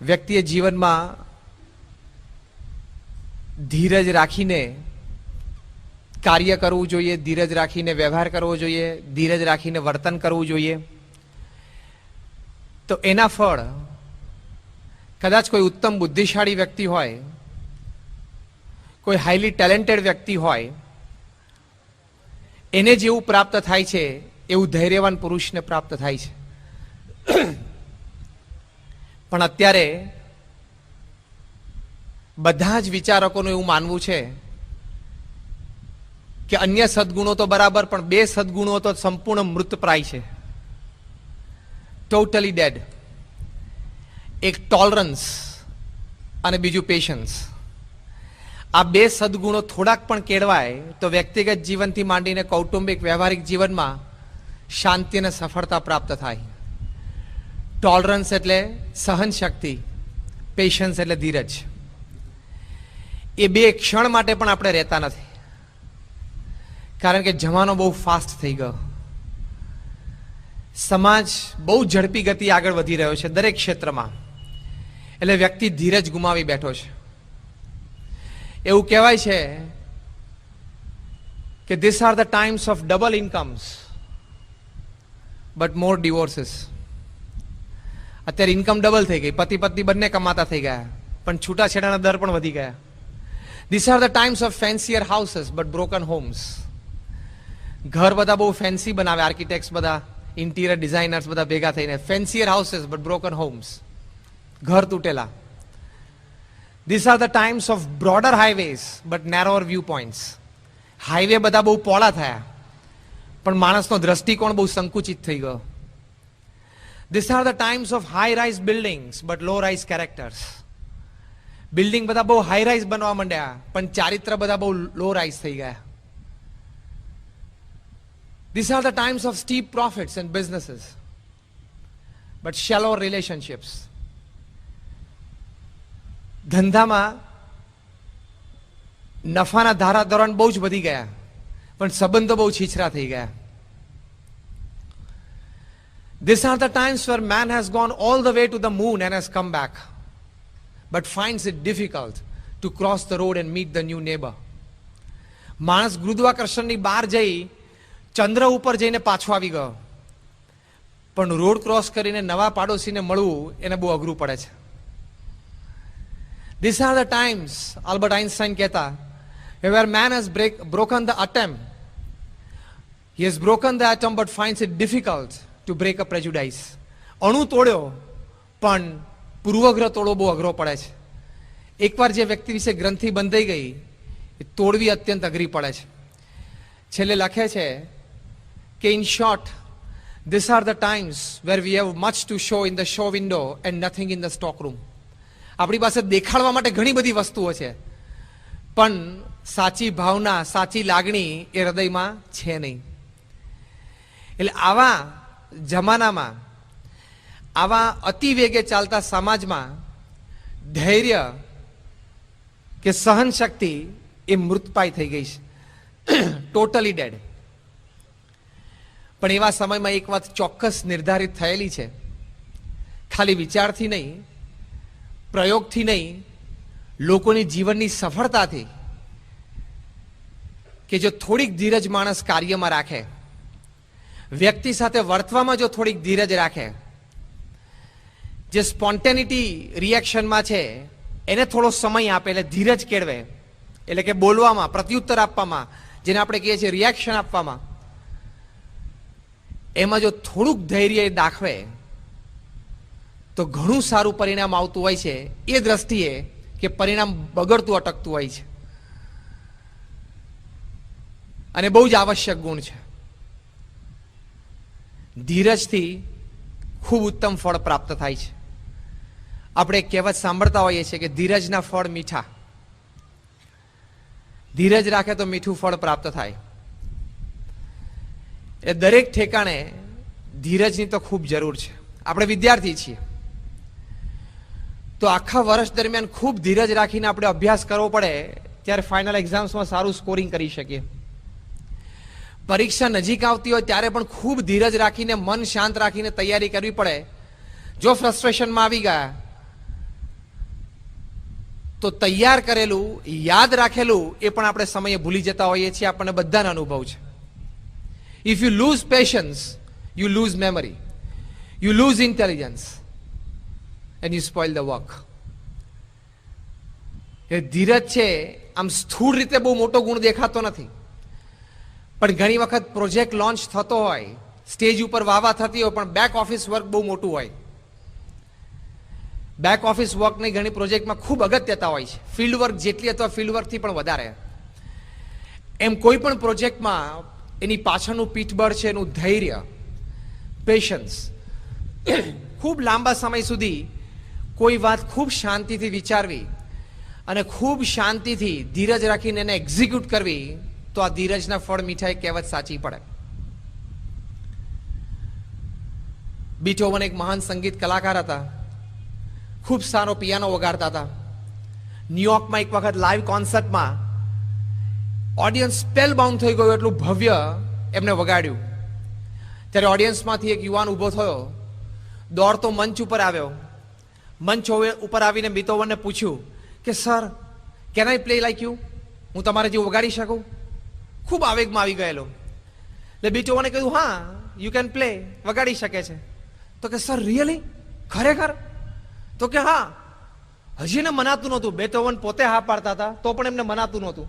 વ્યક્તિએ જીવનમાં ધીરજ રાખીને કાર્ય કરવું જોઈએ, ધીરજ રાખીને વ્યવહાર કરવો જોઈએ, ધીરજ રાખીને વર્તન કરવું જોઈએ. તો એના ફળ કદાચ કોઈ ઉત્તમ બુદ્ધિશાળી વ્યક્તિ હોય, કોઈ હાઈલી ટેલેન્ટેડ વ્યક્તિ હોય, એને જેવું પ્રાપ્ત થાય છે એવું ધૈર્યવાન પુરુષને પ્રાપ્ત થાય છે. પણ અત્યારે બધા જ વિચારકોનું એવું માનવું છે કે અન્ય સદગુણો તો બરાબર, પણ બે સદગુણો તો સંપૂર્ણ મૃતપ્રાય છે, ટોટલી ડેડ. એક ટોલરન્સ અને બીજું પેશન્સ. આ બે સદગુણો થોડાક પણ કેળવાય તો વ્યક્તિગત જીવનથી માંડીને કૌટુંબિક વ્યવહારિક જીવનમાં શાંતિ અને સફળતા પ્રાપ્ત થાય. ટોલરન્સ એટલે સહન શક્તિ, પેશન્સ એટલે ધીરજ. એ બે ક્ષણ માટે પણ આપણે રહેતા નથી, કારણ કે જમાનો બહુ ફાસ્ટ થઈ ગયો. સમાજ બહુ ઝડપી ગતિ આગળ વધી રહ્યો છે દરેક ક્ષેત્રમાં, એટલે વ્યક્તિ ધીરજ ગુમાવી બેઠો છે. એવું કહેવાય છે કે this are the times of double incomes but more divorces. અત્યારે ઇન્કમ ડબલ થઈ ગઈ, પતિ પત્ની બંને કમાતા થઈ ગયા, પણ છૂટાછેડાના દર પણ વધી ગયા. This are the times of fancier houses but broken homes. ઘર બધા બહુ ફેન્સી બનાવે, આર્કિટેક્ટ્સ બધા, ઇન્ટિરિયર ડિઝાઇનર્સ બધા ભેગા થઈને, fancier houses but broken homes. ઘર તૂટેલા. This are the times of broader highways but narrower view points. Highway બધા બહુ પહોળા થયા, પણ માણસનો દ્રષ્ટિકોણ બહુ સંકુચિત થઈ ગયો. This are the times of high rise buildings but low rise characters. Building બધા બહુ હાઈ રાઇઝ બનવા માંડ્યા, પણ ચારિત્ર બધા બહુ લો રાઇઝ થઈ ગયા. These are the times of steep profits and businesses, but shallow relationships. ધંધામાં નફાના ધારા ધોરણ બહુ જ વધી ગયા, પણ સંબંધો બહુ છીછરા થઈ ગયા. These are the times where man has gone all the way to the moon and has come back, but finds it difficult to cross the road and meet the new neighbor. માણસ ગુરુત્વાકર્ષણની બહાર જઈ ચંદ્ર ઉપર જઈને પાછો આવી ગયો, પણ રોડ ક્રોસ કરીને નવા પાડોશીને મળવું એને બહુ અઘરું પડે છે. These are the times, Albert Einstein કહેતા, where man has broken the atom. He has broken the atom but finds it difficult to break a prejudice. અણુ તોડ્યો પણ પૂર્વગ્રહ તોડવો બહુ અઘરો પડે છે. એકવાર જે વ્યક્તિ વિશે ગ્રંથિ બંધાઈ ગઈ એ તોડવી અત્યંત અઘરી પડે છે. છેલ્લે લખે છે કે in short, these are the times where we have much to show in the show window and nothing in the stock room. આપણી પાસે દેખાડવા માટે ઘણી બધી વસ્તુઓ છે, પણ સાચી ભાવના, સાચી લાગણી એ હૃદયમાં છે નહીં. એટલે આવા જમાનામાં, આવા અતિ વેગે ચાલતા સમાજમાં ધૈર્ય કે સહન શક્તિ એ મૃતપાય થઈ ગઈ છે, ટોટલી ડેડ. પણ એવા સમયમાં એક વાત ચોક્કસ નિર્ધારિત થયેલી છે, ખાલી વિચારથી નહીં, પ્રયોગથી નહીં, લોકોની જીવનની સફળતાથી, કે જો થોડીક ધીરજ માણસ કાર્યમાં રાખે, વ્યક્તિ સાથે વર્તવામાં જો થોડીક ધીરજ રાખે, જે સ્પોન્ટેનિટી રિએક્શનમાં છે એને થોડો સમય આપે, એટલે ધીરજ કેળવે, એટલે કે બોલવામાં, પ્રત્યુત્તર આપવામાં, જેને આપણે કહીએ છીએ રિએક્શન આપવામાં, એમાં જો થોડુંક ધૈર્ય દાખવે તો ઘણું સારું પરિણામ આવતું હોય છે. એ દ્રષ્ટિએ કે પરિણામ બગડતું અટકતું હોય છે, અને બહુ જ આવશ્યક ગુણ છે. ધીરજથી ખૂબ ઉત્તમ ફળ પ્રાપ્ત થાય છે. આપણે એક કહેવત સાંભળતા હોઈએ છીએ કે ધીરજના ફળ મીઠા. ધીરજ રાખે તો મીઠું ફળ પ્રાપ્ત થાય. એ દરેક ઠેકાણે ધીરજની તો ખૂબ જરૂર છે. આપણે વિદ્યાર્થી છીએ તો આખા વર્ષ દરમિયાન ખૂબ ધીરજ રાખીને આપણે અભ્યાસ કરવો પડે, ત્યારે ફાઇનલ એક્ઝામ્સમાં સારું સ્કોરિંગ કરી શકીએ. પરીક્ષા નજીક આવતી હોય ત્યારે પણ ખૂબ ધીરજ રાખીને, મન શાંત રાખીને તૈયારી કરવી પડે. જો ફ્રસ્ટ્રેશનમાં આવી ગયા તો તૈયાર કરેલું, યાદ રાખેલું એ પણ આપણે સમયે ભૂલી જતા હોઈએ છીએ. આપણને બધાનો અનુભવ છે. If you lose patience, you lose memory, you lose intelligence and you spoil the work. એ ધીરજ છે, આમ સ્થૂળ રીતે બહુ મોટો ગુણ દેખાતો નથી, પણ ઘણી વખત પ્રોજેક્ટ લોન્ચ થતો હોય, સ્ટેજ ઉપર વાવા થતી હોય, પણ બેક ઓફિસ વર્ક બહુ મોટું હોય. બેક ઓફિસ વર્કની ઘણી પ્રોજેક્ટમાં ખૂબ અગત્યતા હોય છે, ફિલ્ડ વર્ક જેટલી અથવા ફિલ્ડ વર્કથી પણ વધારે. એમ કોઈ પણ પ્રોજેક્ટમાં એની પાછળનું પીઠબળ છે એનું ધૈર્ય, પેશન્સ. ખૂબ લાંબા સમય સુધી કોઈ વાત ખૂબ શાંતિથી વિચારવી અને ખૂબ શાંતિથી ધીરજ રાખીને એને એક્ઝિક્યુટ કરવી, તો આ ધીરજના ફળ મીઠા કહેવત સાચી પડે. બીથોવન એક મહાન સંગીત કલાકાર હતા, ખૂબ સારો પિયાનો વગાડતા હતા. ન્યુયોર્કમાં એક વખત લાઈવ કોન્સર્ટમાં ઓડિયન્સ સ્પેલ બાઉન્ડ થઈ ગયું, એટલું ભવ્ય એમને વગાડ્યું. ત્યારે ઓડિયન્સમાંથી એક યુવાન ઊભો થયો, દોડતો મંચ ઉપર આવ્યો. મંચ ઉપર આવીને બીથોવનને પૂછ્યું કે sir, can I play like you? હું તમારે જેવું વગાડી શકું? ખૂબ આવેગમાં આવી ગયેલો. એટલે બીથોવને કહ્યું, હા, યુ કેન પ્લે, વગાડી શકે છે. તો કે સર, રિયલી? ખરેખર? તો કે હા. હજી એને મનાતું નહોતું. બીથોવન પોતે હા પાડતા હતા તો પણ એમને મનાતું નહોતું.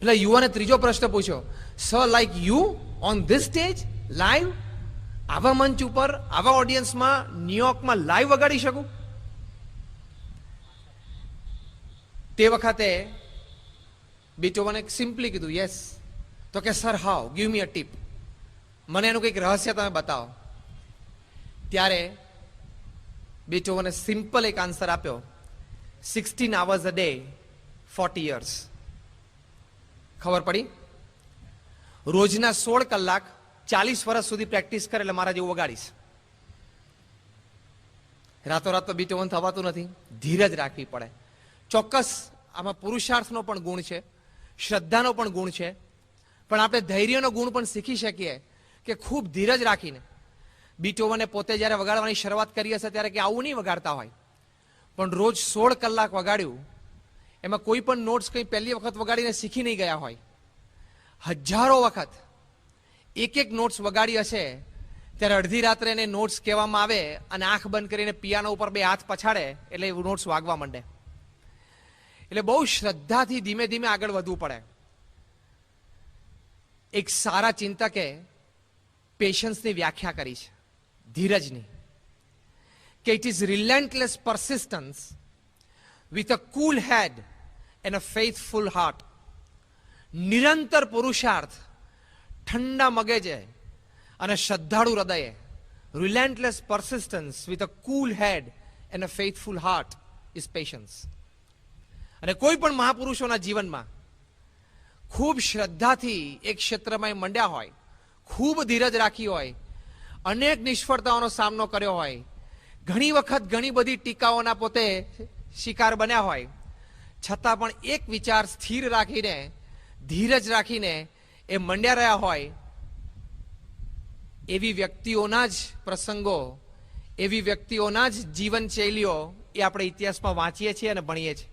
એટલે યુવાને ત્રીજો પ્રશ્ન પૂછ્યો, sir, like you on this stage live? આવા મંચ ઉપર, આવા ઓડિયન્સમાં, ન્યુયોર્કમાં લાઈવ વગાડી શકું? તે વખતે બીથોવને સિમ્પલી કીધું, યસ. તો કે sir, how? Give me a tip. મને એનું કંઈક રહસ્ય તમે બતાવો. ત્યારે બીથોવને સિમ્પલ એક આન્સર આપ્યો, 16 hours a day, 40 years. ખબર પડી? રોજના 16 કલાક 40 વર્ષ સુધી પ્રેક્ટિસ કરે એટલે મારા જેવું વગાડીશ. રાતોરાત તો બીથોવન થવાતું નથી, ધીરજ રાખવી પડે. ચોક્કસ આમાં પુરુષાર્થનો પણ ગુણ છે, શ્રદ્ધાનો પણ ગુણ છે, પણ આપણે ધૈર્યનો ગુણ પણ શીખી શકીએ કે ખૂબ ધીરજ રાખીને. બીથોવને પોતે જ્યારે વગાડવાની શરૂઆત કરી હશે ત્યારે કે આવું નહીં વગાડતા હોય, પણ રોજ 16 કલાક વગાડ્યું. એમાં કોઈ પણ નોટ્સ કંઈ પહેલી વખત વગાડીને શીખી નહીં ગયા હોય, હજારો વખત એક એક નોટ્સ વગાડી હશે. ત્યારે અડધી રાત્રે એને નોટ્સ કહેવામાં આવે અને આંખ બંધ કરીને પિયાનો ઉપર 2 હાથ પછાડે એટલે એ નોટ્સ વાગવા માંડે. એટલે બહુ શ્રદ્ધાથી ધીમે ધીમે આગળ વધવું પડે. એક સારા ચિંતકે પેશન્સની વ્યાખ્યા કરી છે, ધીરજની, કે it is relentless persistence with a cool head and a faithful heart. નિરંતર પુરુષાર્થ, ઠંડા મગજે અને શ્રદ્ધાળુ હૃદયે. Relentless persistence with a cool head and a faithful heart is patience. અને કોઈ પણ મહાપુરુષોના જીવનમાં ખૂબ શ્રદ્ધાથી એક ક્ષેત્રમાં મંડ્યા હોય, ખૂબ ધીરજ રાખી હોય, અનેક નિષ્ફળતાઓનો સામનો કર્યો હોય, ઘણી વખત ઘણી બધી ટીકાઓના પોતે શિકાર બન્યા હોય, છતાં પણ એક વિચાર સ્થિર રાખીને, ધીરજ રાખીને એ મંડ્યા રહ્યા હોય. એવી વ્યક્તિઓના જ પ્રસંગો, એવી વ્યક્તિઓના જ જીવનશૈલીઓ એ આપણે ઇતિહાસમાં વાંચીએ છીએ અને ભણીએ છીએ.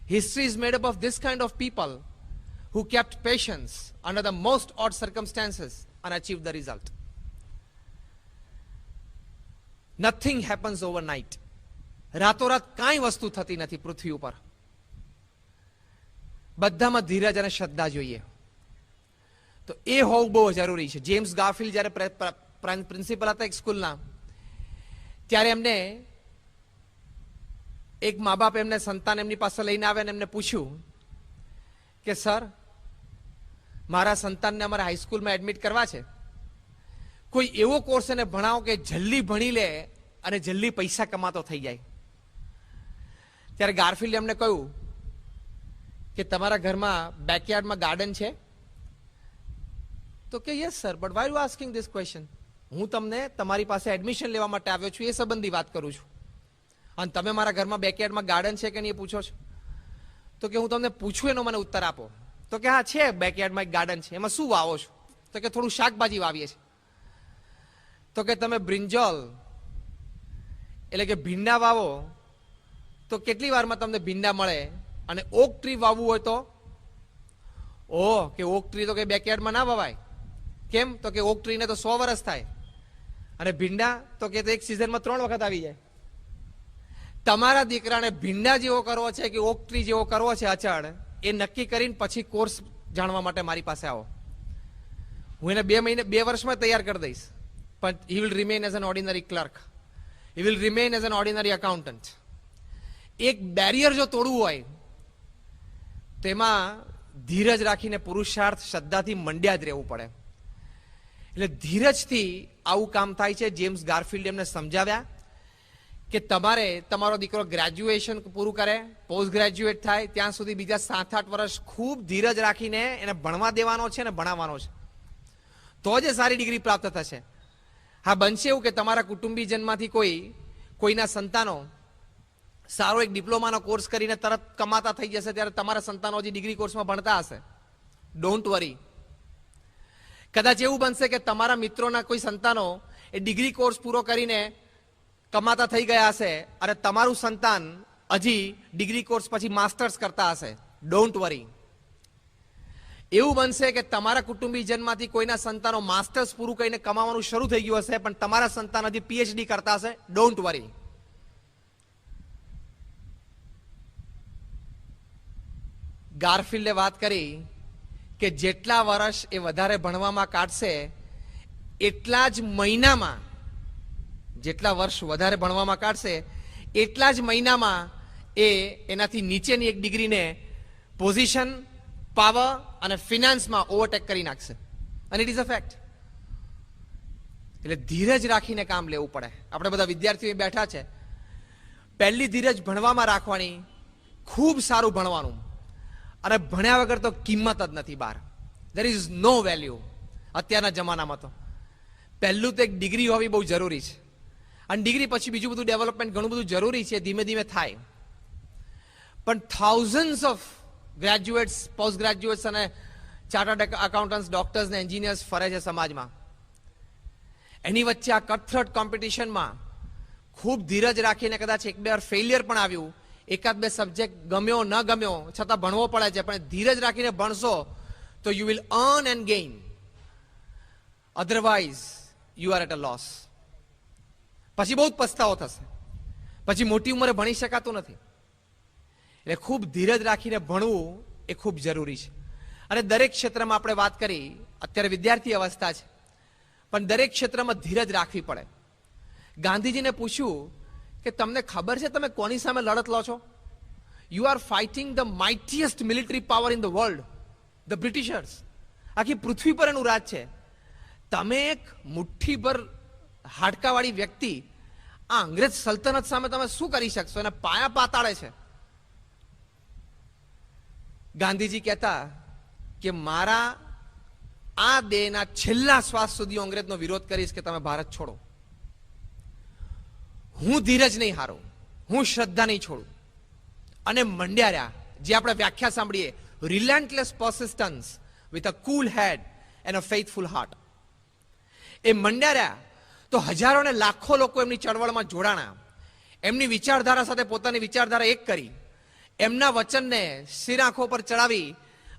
History is made up of this kind of people who kept patience under the most odd circumstances and achieved the result. Nothing happens overnight. રાતોરાત કાંઈ વસ્તુ થતી નથી પૃથ્વી ઉપર. બધામાં ધીરજ અને શ્રદ્ધા જોઈએ. તો એ હોવું બહુ જરૂરી છે. જેમ્સ ગારફિલ્ડ જ્યારે પ્રિન્સિપલ હતા એક સ્કૂલના, ત્યારે એમને એક મા બાપ એમને સંતાન એમની પાસે લઈને આવે અને એમને પૂછ્યું કે સર, મારા સંતાનને અમારા હાઈસ્કૂલમાં એડમિટ કરવા છે, કોઈ એવો કોર્સ એને ભણાવો કે જલ્દી ભણી લે અને જલ્દી પૈસા કમાતો થઈ જાય. ત્યારે ગારફિલ્ડે એમને કહ્યું કે તમારા ઘરમાં બેકયાર્ડમાં ગાર્ડન છે? તો કે yes sir, but why you asking this question? હું તમને તમારી પાસે એડમિશન લેવા માટે આવ્યો છું એ સંબંધી વાત કરું છું, અને તમે મારા ઘરમાં બેકયાર્ડમાં ગાર્ડન છે કે નહીં એ પૂછો છો. તો કે હું તમને પૂછું એનો મને ઉત્તર આપો. તો કે હા છે, બેકયાર્ડમાં એક ગાર્ડન છે, એમાં શું વાવો છો? તો કે થોડું શાકભાજી વાવીએ છીએ. તો કે તમે બ્રિંજોલ એટલે કે ભીંડા વાવો તો કેટલી વારમાં તમને ભીંડા મળે. અને ઓક ટ્રી વાવવું હોય તો કે ઓક ટ્રી તો કે બેકયાર્ડમાં ના વવાય. કેમ? તો કે ઓક ટ્રીને તો 100 વર્ષ થાય અને ભીંડા તો કે એક સિઝનમાં 3 વખત આવી જાય. તમારા દીકરાને ભીંડા જેવો કરવો છે કે ઓક ટ્રી જેવો કરવો છે અચળ, એ નક્કી કરીને પછી કોર્સ જાણવા માટે મારી પાસે આવો. હું એને 2 વર્ષમાં તૈયાર કરી દઈશ. પણ he will remain as an ordinary clerk, he will remain as an ordinary accountant. એક બેરિયર જો તોડવું હોય તેમાં ધીરજ રાખીને પુરુષાર્થ શ્રદ્ધાથી મંડ્યા જ રહેવું પડે. એટલે ધીરજથી આવું કામ થાય છે. જેમ્સ ગારફિલ્ડ એમને સમજાવ્યા કે તમારે તમારો દીકરો ગ્રેજ્યુએશન પૂરું કરે, પોસ્ટ ગ્રેજ્યુએટ થાય ત્યાં સુધી બીજા 7-8 વર્ષ ખૂબ ધીરજ રાખીને એને ભણવા દેવાનો છે ને ભણાવવાનો છે, તો જ સારી ડિગ્રી પ્રાપ્ત થશે. હા, બનશે એવું કે તમારા કુટુંબીજનમાંથી કોઈના સંતાનો સારો એક ડિપ્લોમાનો કોર્સ કરીને તરત કમાતા થઈ જશે, ત્યારે તમારા સંતાનો હજી ડિગ્રી કોર્સમાં ભણતા હશે. Don't worry. કદાચ એવું બનશે કે તમારા મિત્રોના કોઈ સંતાનો એ ડિગ્રી કોર્સ પૂરો કરીને કમાતા થઈ ગયા હશે અને તમારું સંતાન હજી ડિગ્રી કોર્સ પછી માસ્ટર્સ કરતા હશે. Don't worry. એવું બનશે કે તમારા કુટુંબીજનમાંથી કોઈના સંતાનો માસ્ટર્સ પૂરું કરીને કમાવાનું શરૂ થઈ ગયું હશે, પણ તમારા સંતાન હજી પીએચડી કરતા હશે. Don't worry. ગારફિલ્ડે વાત કરી કે જેટલા વર્ષ એ વધારે ભણવામાં કાઢશે એટલા જ મહિનામાં, જેટલા વર્ષ વધારે ભણવામાં કાઢશે એટલા જ મહિનામાં એ એનાથી નીચેની એક ડિગ્રીને પોઝિશન, પાવર અને ફિનાન્સમાં ઓવરટેક કરી નાખશે. અને ઇટ ઇઝ અ ફેક્ટ. એટલે ધીરજ રાખીને કામ લેવું પડે. આપણે બધા વિદ્યાર્થીઓ બેઠા છે, પહેલી ધીરજ ભણવામાં રાખવાની, ખૂબ સારું ભણવાનું. અને ભણ્યા વગર તો કિંમત જ નથી બહાર. There is no value. અત્યારના જમાનામાં તો પહેલું તો એક ડિગ્રી હોવી બહુ જરૂરી છે. અને ડિગ્રી પછી બીજું બધું ડેવલપમેન્ટ ઘણું બધું જરૂરી છે, ધીમે ધીમે થાય. પણ thousands of graduates, post graduates અને ચાર્ટર્ડ એકાઉન્ટન્ટ્સ, ડોક્ટર્સ ને એન્જિનિયર્સ ફરે છે સમાજમાં. એની વચ્ચે આ કટથ્રોટ કોમ્પિટિશનમાં ખૂબ ધીરજ રાખીને કદાચ 1-2 વાર ફેલિયર પણ આવ્યું, 1-2 સબ્જેક્ટ ગમ્યો ન ગમ્યો છતાં ભણવો પડે છે, પણ ધીરજ રાખીને ભણશો તો you will earn and gain. Otherwise you are at a loss. પછી બહુ જ પસ્તાવો થશે. પછી મોટી ઉંમરે ભણી શકાતું નથી. એટલે ખૂબ ધીરજ રાખીને ભણવું એ ખૂબ જરૂરી છે. અને દરેક ક્ષેત્રમાં આપણે વાત કરી, અત્યારે વિદ્યાર્થી અવસ્થા છે, પણ દરેક ક્ષેત્રમાં ધીરજ રાખવી પડે. ગાંધીજીને પૂછ્યું કે તમને ખબર છે તમે કોની સામે લડત લો છો? You are fighting the mightiest military power in the world, the Britishers. આખી પૃથ્વી પર એનું રાજ છે. તમે એક મુઠ્ઠીભર હાડકાવાળી વ્યક્તિ આ અંગ્રેજ સલ્તનત સામે તમે શું કરી શકશો? એને પાયા પાતાળે છે. ગાંધીજી કહેતા કે મારા આ દેહના છેલ્લા શ્વાસ સુધી અંગ્રેજનો વિરોધ કરીશ કે તમે ભારત છોડો. હું ધીરજ નહીં હારું, હું શ્રદ્ધા નહીં છોડું. અને મંડ્યા રહ્યા, જે આપણે વ્યાખ્યા સાંભળીએ, relentless persistence with a cool head and a faithful heart. એ મંડ્યા રહ્યા તો હજારો ને લાખો લોકો એમની ચળવળમાં જોડાણા. એમની વિચારધારા સાથે પોતાની વિચારધારા એક કરી, એમના વચનને શિર આંખો પર ચડાવી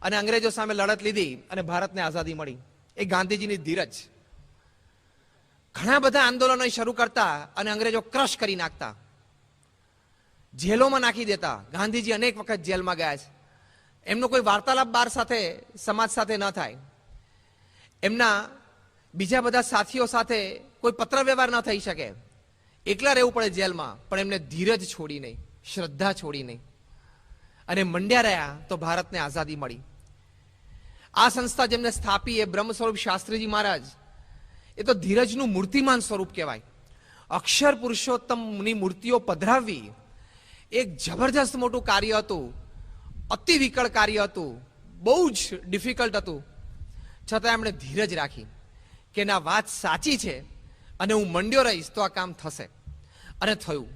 અને અંગ્રેજો સામે લડત લીધી અને ભારતને આઝાદી મળી. એ ગાંધીજીની ધીરજ. ઘણા બધા આંદોલનો શરૂ કરતા અને અંગ્રેજો ક્રશ કરી નાખતા, જેલોમાં નાખી દેતા. ગાંધીજી અનેક વખત જેલમાં ગયા છે. એમનો કોઈ વાર્તાલાપ બાર સાથે, સમાજ સાથે ન થાય. એમના બીજા બધા સાથીઓ સાથે કોઈ પત્ર વ્યવહાર ન થઈ શકે. એકલા રહેવું પડે જેલમાં, પણ એમને ધીરજ છોડી નહીં, શ્રદ્ધા છોડી નહીં અને મંડ્યા રહ્યા તો ભારતને આઝાદી મળી. આ સંસ્થા જેમને સ્થાપી એ બ્રહ્મ સ્વરૂપ શાસ્ત્રીજી મહારાજ, એ તો ધીરજનું મૂર્તિમાન સ્વરૂપ કહેવાય. અક્ષર પુરુષોત્તમની મૂર્તિઓ પધરાવવી એક જબરજસ્ત મોટું કાર્ય હતું, અતિ વિકળ કાર્ય હતું, બહુ જ ડિફિકલ્ટ હતું. છતાં એમણે ધીરજ રાખી કે ના, વાત સાચી છે અને હું મંડ્યો રહીશ તો આ કામ થશે. અને થયું.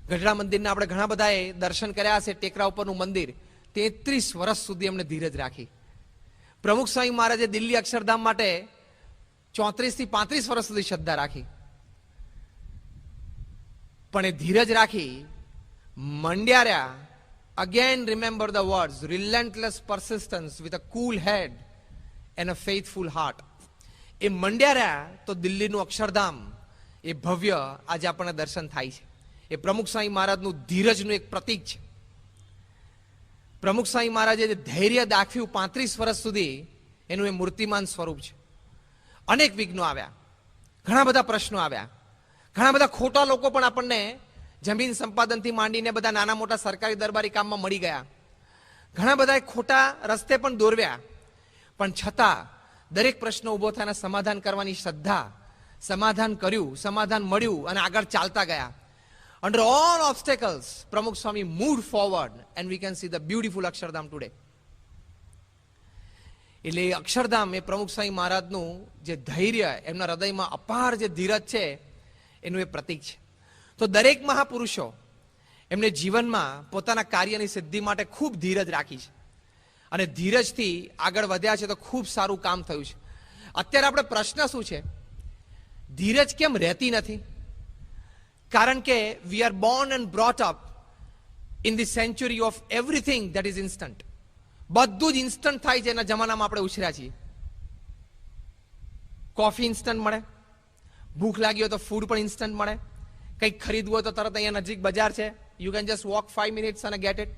ગઢડા મંદિરના આપણે ઘણા બધાએ દર્શન કર્યા હશે. ટેકરા ઉપરનું મંદિર, 33 વર્ષ સુધી એમણે ધીરજ રાખી. પ્રમુખ સ્વામી મહારાજે દિલ્હી અક્ષરધામ માટે 34 થી 35 વર્ષ સુધી શ્રદ્ધા રાખી. પણ એ ધીરજ રાખી મંડ્યા રહ્યા. Again remember the words, relentless persistence with a cool head and a faithful heart. એ મંડ્યા રહ્યા તો દિલ્હીનું અક્ષરધામ એ ભવ્ય આજે આપણને દર્શન થાય છે. એ પ્રમુખ સ્વામી મહારાજનું ધીરજનું એક પ્રતીક છે. પ્રમુખ સ્વામી મહારાજે જે ધૈર્ય દાખવ્યું 35 વર્ષ સુધી, એનું એ મૂર્તિમાન સ્વરૂપ છે. અનેક વિઘ્નો આવ્યા, ઘણા બધા પ્રશ્નો આવ્યા, ઘણા બધા ખોટા લોકો પણ આપણને જમીન સંપાદનથી માંડીને બધા નાના મોટા સરકારી દરબારી કામમાં મળી ગયા. ઘણા બધા ખોટા રસ્તે પણ દોરવ્યા, પણ છતાં દરેક પ્રશ્ન ઉભો થઈને સમાધાન કરવાની શ્રદ્ધા, સમાધાન કર્યું, સમાધાન મળ્યું અને આગળ ચાલતા ગયા. Under all obstacles, Pramukh Swami moved forward and we can see the beautiful Akshardham today. એટલે અક્ષરધામ એ પ્રમુખ સ્વામી મહારાજનું જે ધૈર્ય, એમના હૃદયમાં અપાર જે ધીરજ છે, એનું એ પ્રતીક છે. તો દરેક મહાપુરુષો એમને જીવનમાં પોતાના કાર્યની સિદ્ધિ માટે ખૂબ ધીરજ રાખી છે અને ધીરજથી આગળ વધ્યા છે, તો ખૂબ સારું કામ થયું છે. અત્યારે આપણે પ્રશ્ન શું છે, ધીરજ કેમ રહેતી નથી? કારણ કે we are born and brought up in the century of everything that is instant. બધું જ ઇન્સ્ટન્ટ થાય છે, એના જમાનામાં આપણે ઉછર્યા છીએ. કોફી ઇન્સ્ટન્ટ મળે, ભૂખ લાગી હોય તો ફૂડ પણ ઇન્સ્ટન્ટ મળે, કંઈક ખરીદવું હોય તો તરત અહીંયા નજીક બજાર છે, you can just walk 5 minutes અને ગેટ ઇટ.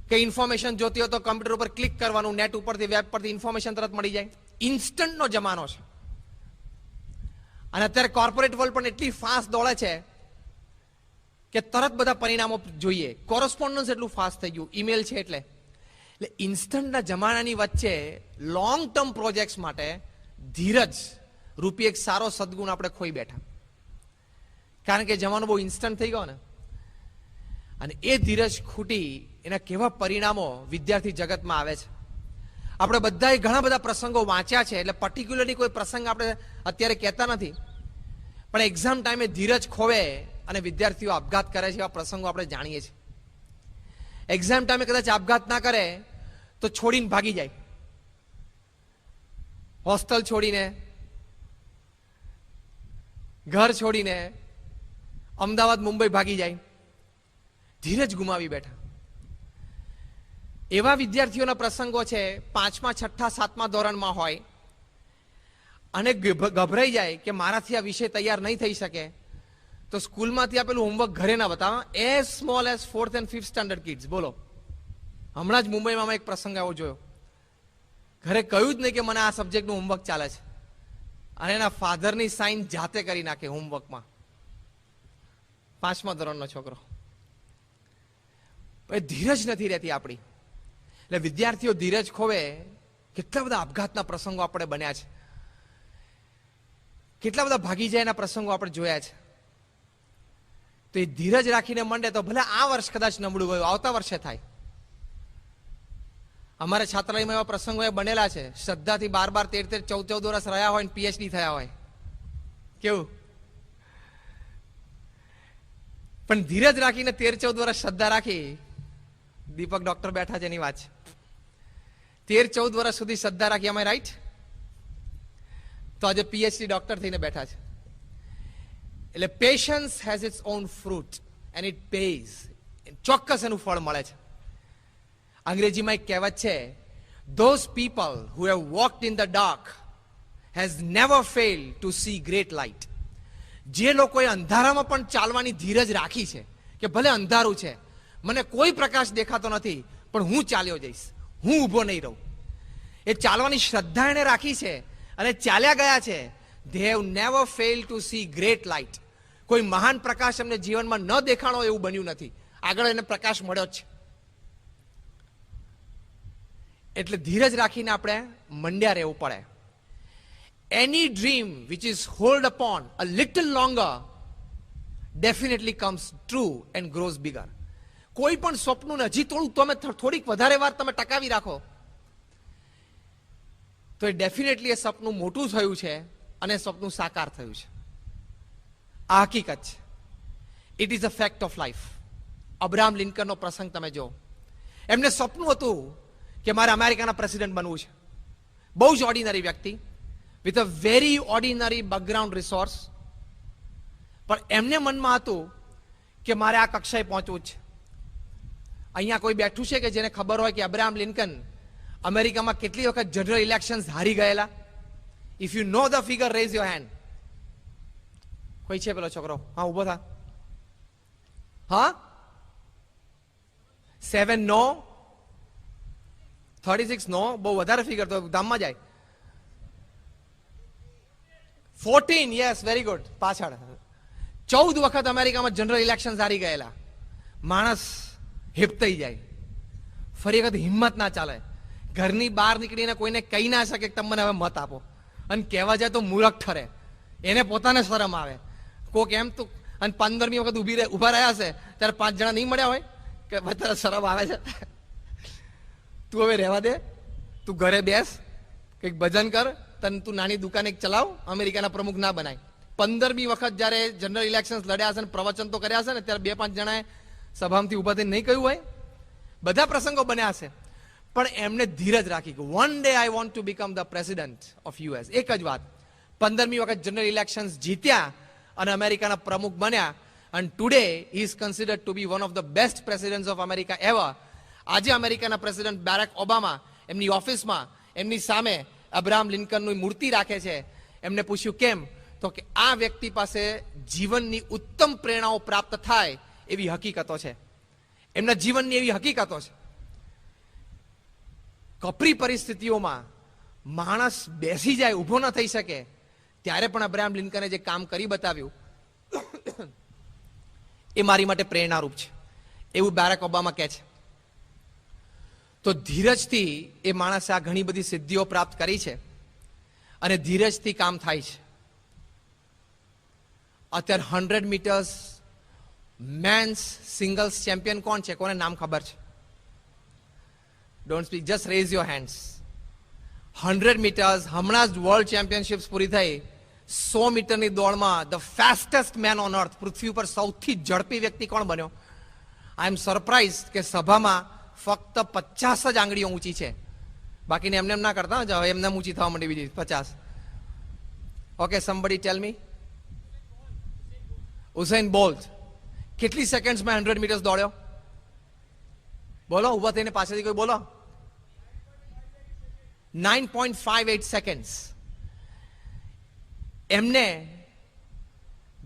કંઈ ઇન્ફોર્મેશન જોતી હોય તો કમ્પ્યુટર ઉપર ક્લિક કરવાનું, નેટ ઉપરથી, વેબ પરથી ઇન્ફોર્મેશન તરત મળી જાય. ઇન્સ્ટન્ટનો જમાનો છે. અને અત્યારે કોર્પોરેટ વર્લ્ડ પણ એટલી ફાસ્ટ દોડે છે કે તરત બધા પરિણામો જોઈએ. કોરસ્પોન્ડન્સ એટલું ફાસ્ટ થઈ ગયું, ઈમેલ છે એટલે ઇન્સ્ટન્ટના જમાનાની વચ્ચે લોંગ ટર્મ પ્રોજેક્ટ્સ માટે ધીરજ રૂપી એક સારો સદગુણ આપણે ખોઈ બેઠા. કારણ કે જમાનો બહુ ઇન્સ્ટન્ટ થઈ ગયો ને, અને એ ધીરજ ખૂટી એના કેવા પરિણામો વિદ્યાર્થી જગતમાં આવે છે. આપણે બધાએ ઘણા બધા પ્રસંગો વાંચ્યા છે, એટલે પર્ટિક્યુલરલી કોઈ પ્રસંગ આપણે અત્યારે કહેતા નથી, પણ એક્ઝામ ટાઈમે ધીરજ ખોવે અને વિદ્યાર્થીઓ આપઘાત કરે છે, એવા પ્રસંગો આપણે જાણીએ છીએ. એક્ઝામ ટાઈમે કદાચ આપઘાત ના કરે તો છોડીને ભાગી જાય, હોસ્ટેલ છોડીને, ઘર છોડીને અમદાવાદ, મુંબઈ ભાગી જાય, ધીરજ ગુમાવી બેઠા. એવા વિદ્યાર્થીઓના પ્રસંગો છે 5મા, 6ઠા, 7મા ધોરણમાં હોય અને ગભરાઈ જાય કે મારાથી આ વિષય તૈયાર નહીં થઈ શકે, તો સ્કૂલમાંથી આપેલું હોમવર્ક ઘરે ના બતાવે. As small as 4th and 5th standard kids. બોલો, હમણાં જ મુંબઈમાં એક પ્રસંગ આવો જોયો, ઘરે કહ્યું જ નહીં કે મને આ સબ્જેક્ટનું હોમવર્ક ચાલે છે, અને એના ફાધરની સાઇન જાતે કરી નાખે હોમવર્કમાં. 5મા ધોરણનો છોકરો. ધીરજ નથી રહેતી આપણી. એટલે વિદ્યાર્થીઓ ધીરજ ખોવે, કેટલા બધા આપઘાતના પ્રસંગો આપણે બન્યા છે, કેટલા બધા ભાગી જાય એના પ્રસંગો આપણે જોયા છે. તો એ ધીરજ રાખીને મંડે તો ભલે આ વર્ષ કદાચ નબળું ગયું, આવતા વર્ષે થાય. અમારે છાત્રાલયમાં એવા પ્રસંગો બનેલા છે, શ્રદ્ધાથી 12, 13, 14 વર્ષ રહ્યા હોય ને પીએચડી થયા હોય. કેવું? પણ ધીરજ રાખીને 13-14 વર્ષ શ્રદ્ધા રાખી, દીપક ડોક્ટર બેઠા છે એની વાત છે, 13-14 વર્ષ સુધી શ્રદ્ધા રાખી, અમે રાઈટ, તો આજે પીએચડી ડોક્ટર થઈને બેઠા છે. એટલે patience has its own fruit and it pays. ચોક્કસ એનું ફળ મળે છે. અંગ્રેજીમાં એક કહેવત છે, those people who have walked in the dark has never failed to see great light. જે લોકોએ અંધારામાં પણ ચાલવાની ધીરજ રાખી છે કે ભલે અંધારું છે, મને કોઈ પ્રકાશ દેખાતો નથી, પણ હું ચાલ્યો જઈશ, હું ઊભો નહીં રહું, એ ચાલવાની શ્રદ્ધા એને રાખી છે અને ચાલ્યા ગયા છે. they have never failed to see great light. કોઈ મહાન પ્રકાશ એમને જીવનમાં ન દેખાણો એવું બન્યું નથી, આગળ એને પ્રકાશ મળ્યો છે. એટલે ધીરજ રાખીને આપણે મંડ્યા રહેવું પડે. Any dream which is hold upon a little longer definitely comes true and grows bigger. કોઈ પણ સ્વપ્નને હજી તમે થોડીક વધારે વાર તમે ટકાવી રાખો તો એ ડેફિનેટલી એ સપનું મોટું થયું છે અને સપનું સાકાર થયું છે. આ હકીકત છે. It is a fact of life. Abraham લિંકનનો પ્રસંગ તમે જો, એમને સપનું હતું કે મારે અમેરિકાના પ્રેસિડેન્ટ બનવું છે. બહુ જ ઓર્ડિનરી વ્યક્તિ with a very ordinary background resource, પણ એમને મનમાં હતું કે મારે આ કક્ષાએ પહોંચવું છે. અહીંયા કોઈ બેઠું છે કે જેને ખબર હોય કે અબ્રાહમ લિંકન અમેરિકામાં કેટલી વખત જનરલ ઇલેક્શન્સ હારી ગયેલા? If you know the figure, rays your hand. કોઈ છે પેલો છોકરો? હા, ઉભો થા. હા, 7 નો, 36 નો, બહુ વધારે ફિગર તો ધામમાં જાય. 14, યસ, વેરી ગુડ. પાછળ 14 વખત અમેરિકામાં જનરલ ઇલેક્શન હારી ગયેલા. માણસ હિપતાઈ જાય, ફરી વખત હિંમત ના ચાલે, ઘરની બહાર નીકળીને કોઈને કહી ના શકે કે તમે મને હવે મત આપો, અને કહેવા જાય તો મૂર્ખ ઠરે, એને પોતાને શરમ આવે. કોક એમ તો, અને 15મી વખત ઉભા રહ્યા છે ત્યારે 5 જણા નહીં મળ્યા હોય કે વધારે શરમ આવે છે. તું હવે રહેવા દે, તું ઘરે બેસ, કંઈક ભજન કર, તને તું નાની દુકાન એક ચલાવ, અમેરિકાના પ્રમુખ ના બનાય. 15મી વખત જયારે જનરલ ઇલેક્શન લડ્યા છે ને પ્રવચન તો કર્યા છે ને, ત્યારે 2-5 જણાએ સભામાંથી ઉભા થઈને નહીં કહ્યું હોય. બધા પ્રસંગો બન્યા છે, પણ એમને ધીરજ રાખી કે one day I want to become the president of US. એક જ વાત, 15મી વખત જનરલ ઇલેક્શન જીત્યા અને અમેરિકાના પ્રમુખ બન્યા. અને today he is considered to be one of the best presidents of America ever. આજે અમેરિકાના પ્રેસિડન્ટ બેરાક ઓબામા એમની ઓફિસમાં એમની સામે અબ્રાહમ લિંકનની મૂર્તિ રાખે છે. એમને પૂછ્યું કેમ? તો કે આ વ્યક્તિ પાસે જીવનની ઉત્તમ પ્રેરણાઓ પ્રાપ્ત થાય એવી હકીકતો છે, એમના જીવનની એવી હકીકતો છે. કપરી પરિસ્થિતિઓમાં માણસ બેસી જાય, ઊભો ન થઈ શકે, ત્યારે પણ અબ્રાહમ લિંકને જે કામ કરી બતાવ્યું એ મારી માટે પ્રેરણારૂપ છે, એવું બેરાક ઓબામા કહે છે. તો ધીરજથી એ માણસે આ ઘણી બધી સિદ્ધિઓ પ્રાપ્ત કરી છે, અને ધીરજથી કામ થાય છે. અત્યારે 100 મીટર્સ મેન્સ સિંગલ્સ ચેમ્પિયન કોણ છે? કોને નામ ખબર છે? Don't speak, just raise your hands. 100 metres હમણાં જ વર્લ્ડ ચેમ્પિયનશિપ્સ પૂરી થઈ. 100 મીટરની દોડમાં the fastest man on earth, પૃથ્વી ઉપર સૌથી ઝડપી વ્યક્તિ કોણ બન્યો? આઈ એમ સરપ્રાઇઝ કે સભામાં ફક્ત 50 જ આંગળીઓ ઊંચી છે, બાકીને એમને એમ ના કરતા, હવે એમને ઊંચી થવા માંડી બીજી 50. ઓકે, સમબડી ટેલ મી. ઉસેન બોલ્ટ કેટલી સેકન્ડ્સમાં 100 મીટર્સ દોડ્યો? બોલો, ઉભા થઈને પાછળથી કોઈ બોલો. 9.58 સેકન્ડ્સ. એમને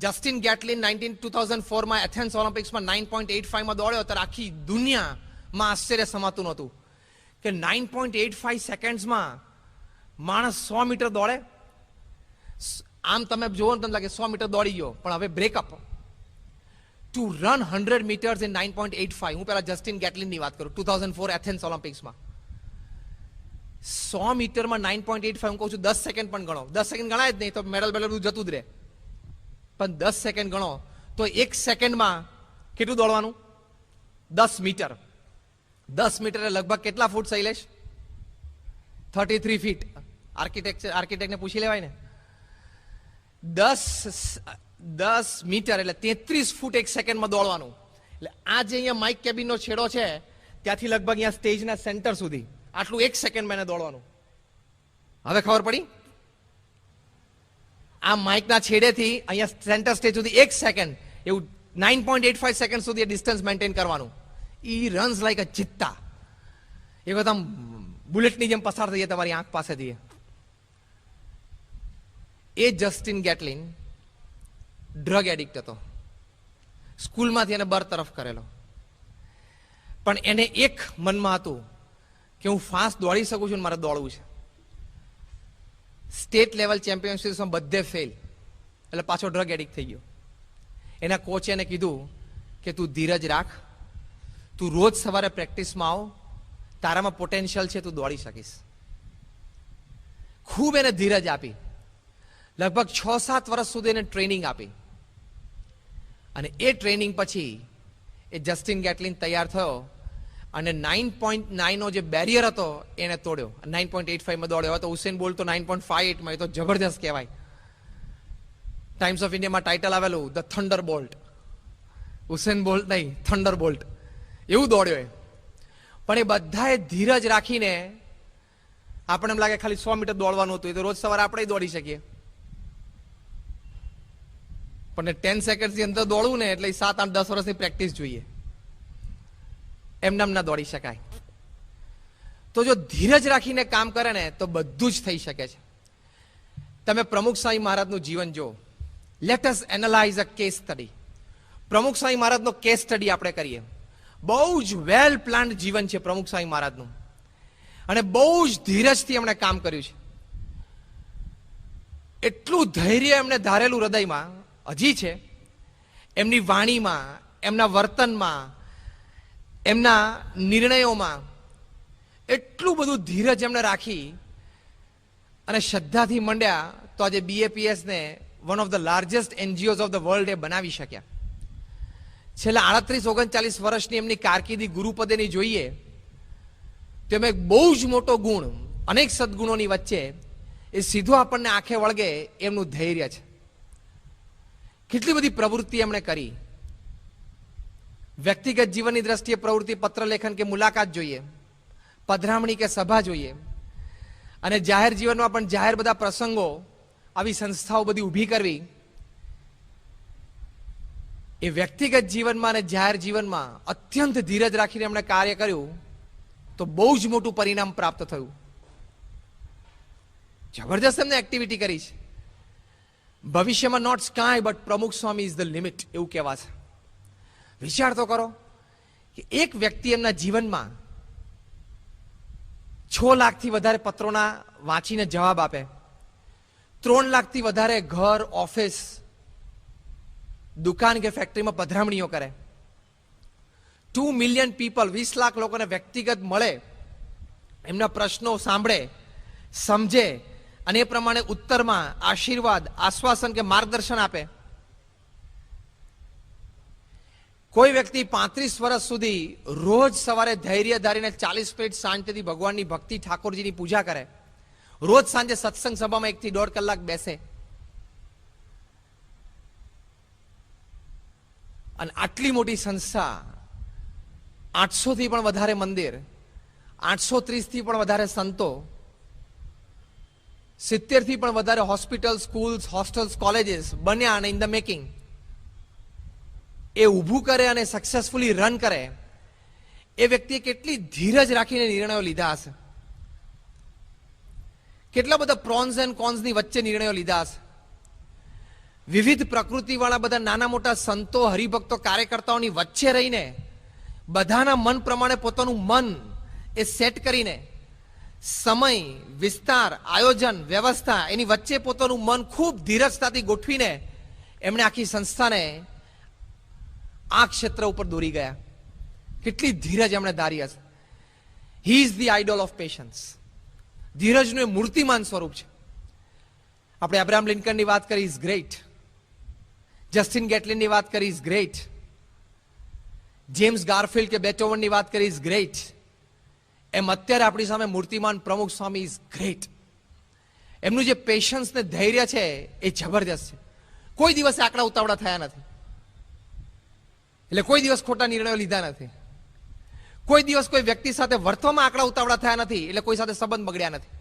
જસ્ટિન ગેટલિન 2004માં એથેન્સ ઓલિમ્પિક્સમાં 9.85માં દોડ્યો, ત્યારે આખી દુનિયામાં આશ્ચર્ય સમાતું નહોતું કે 9.85 સેકન્ડ્સમાં માણસ 100 મીટર દોડે. આમ તમે જોવો ને તમને લાગે 100 મીટર દોડી ગયો, પણ હવે breakup. To run 100 metres in 9.85. હું પેલા જસ્ટિન ગેટલિનની વાત કરું, 2004 એથેન્સ ઓલિમ્પિક્સમાં 100 મીટરમાં 9.85. હું કહું છું 10 સેકન્ડ પણ ગણો, 10 સેકન્ડ ગણાય જ નહીં તો મેડલ જતું જ રહે, પણ 10 સેકન્ડ ગણો તો 1 સેકન્ડમાં કેટલું દોડવાનું? 10 મીટર. 10 મીટર લગભગ કેટલા ફૂટ શૈલેષ? 33 ફીટ. આર્કિટેક્ટને પૂછી લેવાય ને. 10 મીટર એટલે 33 ફૂટ 1 સેકન્ડમાં દોડવાનું. એટલે આ જે અહીંયા માઇક કેબિનનો છેડો છે ત્યાંથી લગભગ અહીંયા સ્ટેજના સેન્ટર સુધી આટલું 1 સેકન્ડમાં એને દોડવાનું. હવે ખબર પડી? આ માઇકના છેડેથી અહીંયા સેન્ટર સ્ટેજ સુધી 1 સેકન્ડ, એવું 9.85 સેકન્ડ સુધી ડિસ્ટન્સ મેન્ટેન કરવાનું. ઈ રન્સ લાઈક અ ચિત્તા. એ વખત આમ બુલેટની જેમ પસાર થઈ જાય તમારી આંખ પાસેથી. એ જસ્ટિન ગેટલિન ડ્રગ એડિક્ટ હતો, સ્કૂલમાંથી એને બરતરફ કરેલો, પણ એને એક મનમાં હતું કે હું ફાસ્ટ દોડી શકું છું, મારે દોડવું છે. સ્ટેટ લેવલ ચેમ્પિયનશિપ્સમાં બધે ફેલ, એટલે પાછો ડ્રગ એડિક્ટ થઈ ગયો. એના કોચે એને કીધું કે તું ધીરજ રાખ, તું રોજ સવારે પ્રેક્ટિસમાં આવ, તારામાં પોટેન્શિયલ છે, તું દોડી શકીશ. ખૂબ એને ધીરજ આપી, લગભગ 6-7 વર્ષ સુધી એને ટ્રેનિંગ આપી, અને એ ટ્રેનિંગ પછી એ જસ્ટિન ગેટલિન તૈયાર થયો અને 9.9નો જે બેરિયર હતો એને તોડ્યો. 9.85માં દોડ્યો. તો ઉસેન બોલ્ટ તો 9.58માં, એ તો જબરદસ્ત કહેવાય. ટાઈમ્સ ઓફ ઇન્ડિયામાં ટાઇટલ આવેલું the thunder bolt. Usain bolt નહીં, થંડર બોલ્ટ, એવું દોડ્યો એ. પણ એ બધાએ ધીરજ રાખીને, આપણને એમ લાગે ખાલી 100 મીટર દોડવાનું હતું, એ તો રોજ સવારે આપણે દોડી શકીએ. પણ 10 સેકન્ડની અંદર દોડવું ને એટલે 7, 8, 10 વર્ષની પ્રેક્ટિસ જોઈએ. એમનામ ના દોડી શકાય. તો જો ધીરજ રાખીને કામ કરે ને તો બધું જ થઈ શકે છે. તમે પ્રમુખ સ્વામી મહારાજનું જીવન જો. Let us analyse a case study. પ્રમુખ સ્વામી મહારાજનો કેસ સ્ટડી આપણે કરીએ. બહુ જ વેલ પ્લાન્ડ જીવન છે પ્રમુખ સ્વામી મહારાજનું, અને બહુ જ ધીરજથી એમણે કામ કર્યું છે. એટલું ધૈર્ય એમણે ધારેલું હૃદયમાં હજી છે. એમની વાણીમાં, એમના વર્તનમાં, એમના નિર્ણયોમાં એટલું બધું ધીરજ એમણે રાખી અને શ્રદ્ધાથી મંડ્યા તો આજે BAPS ને one of the largest NGOs of the world એ બનાવી શક્યા. છેલ્લા 38-39 વર્ષની એમની કારકિર્દી ગુરુપદેની જોઈએ તો એમાં એક બહુ જ મોટો ગુણ, અનેક સદગુણોની વચ્ચે એ સીધો આપણને આંખે વળગે એમનું ધૈર્ય છે. કેટલી બધી પ્રવૃત્તિ એમણે કરી. વ્યક્તિગત જીવનની દ્રષ્ટિએ પ્રવૃત્તિ, પત્ર લેખન કે મુલાકાત જોઈએ, પધરામણી કે સભા જોઈએ, અને જાહેર જીવનમાં પણ જાહેર બધા પ્રસંગો, આવી સંસ્થાઓ બધી ઊભી કરવી. એ વ્યક્તિગત જીવનમાં અને જાહેર જીવનમાં અત્યંત ધીરજ રાખીને એમણે કાર્ય કર્યું તો બહુ જ મોટું પરિણામ પ્રાપ્ત થયું. જબરજસ્ત એમને એક્ટિવિટી કરી છે. ભવિષ્યમાં નોટ સ્કાય બટ પ્રમુખ સ્વામી ઇઝ ધ લિમિટ એવું કહેવાશે. વિચાર તો કરો કે એક વ્યક્તિ એમના જીવનમાં 6 લાખથી વધારે પત્રોના વાંચીને જવાબ આપે, 3 લાખથી વધારે ઘર, ઓફિસ, દુકાન કે ફેક્ટરીમાં પધરામણીઓ કરે, 2 મિલિયન પીપલ, 20 લાખ લોકોને વ્યક્તિગત મળે, એમના પ્રશ્નો સાંભળે, સમજે અને એ પ્રમાણે ઉત્તરમાં આશીર્વાદ, આશ્વાસન કે માર્ગદર્શન આપે. કોઈ વ્યક્તિ 35 વર્ષ સુધી રોજ સવારે ધૈર્ય ધારીને 40 મિનિટ શાંતિથી ભગવાનની ભક્તિ, ઠાકોરજીની પૂજા કરે, રોજ સાંજે સત્સંગ સભામાં 1 થી 1.5 કલાક બેસે, અને આટલી મોટી સંસ્થા, 800 થી પણ વધારે મંદિર, 830 થી પણ વધારે સંતો, 70 થી પણ વધારે હોસ્પિટલ, સ્કૂલ્સ, હોસ્ટેલ્સ, કોલેજીસ બન્યા અને ઇન ધ મેકિંગ, એ ઊભું કરે અને સક્સેસફુલી રન કરે. એ વ્યક્તિએ કેટલી ધીરજ રાખીને નિર્ણયો લીધા હશે, કેટલા બધા પ્રોન્સ એન્ડ કોન્સની વચ્ચે નિર્ણયો લીધા હશે. વિવિધ પ્રકૃતિવાળા બધા નાના મોટા સંતો, હરિભક્તો, કાર્યકર્તાઓની વચ્ચે રહીને બધાના મન પ્રમાણે પોતાનું મન એ સેટ કરીને સમય, વિસ્તાર, આયોજન, વ્યવસ્થા એની વચ્ચે પોતાનું મન ખૂબ ધીરજતાથી ગોઠવીને એમણે આખી સંસ્થાને આ ક્ષેત્ર ઉપર દોરી ગયા. કેટલી ધીરજ એમણે ધારી હશે. He is the idol of patience. ધીરજનું એ મૂર્તિમાન સ્વરૂપ છે. આપણે અબ્રાહમ લિંકનની વાત કરી, ઇઝ ગ્રેટ. જસ્ટિન ગેટલિનની વાત કરી, ઇઝ ગ્રેટ. જેમ્સ ગારફિલ્ડ કે બેટોવનની વાત કરી, ઇઝ ગ્રેટ. એમ અત્યારે આપણી સામે મૂર્તિમાન પ્રમુખ સ્વામી ઇઝ ગ્રેટ. એમનું જે પેશન્સ ને ધૈર્ય છે એ જબરજસ્ત છે. કોઈ દિવસ આંકડા ઉતાવળા થયા નથી, એટલે કોઈ દિવસ ખોટા નિર્ણયો લીધા નથી, કોઈ દિવસ કોઈ વ્યક્તિ સાથે વર્તવામાં આંકડા ઉતાવળા થયા નથી, એટલે કોઈ સાથે સંબંધ બગડ્યા નથી.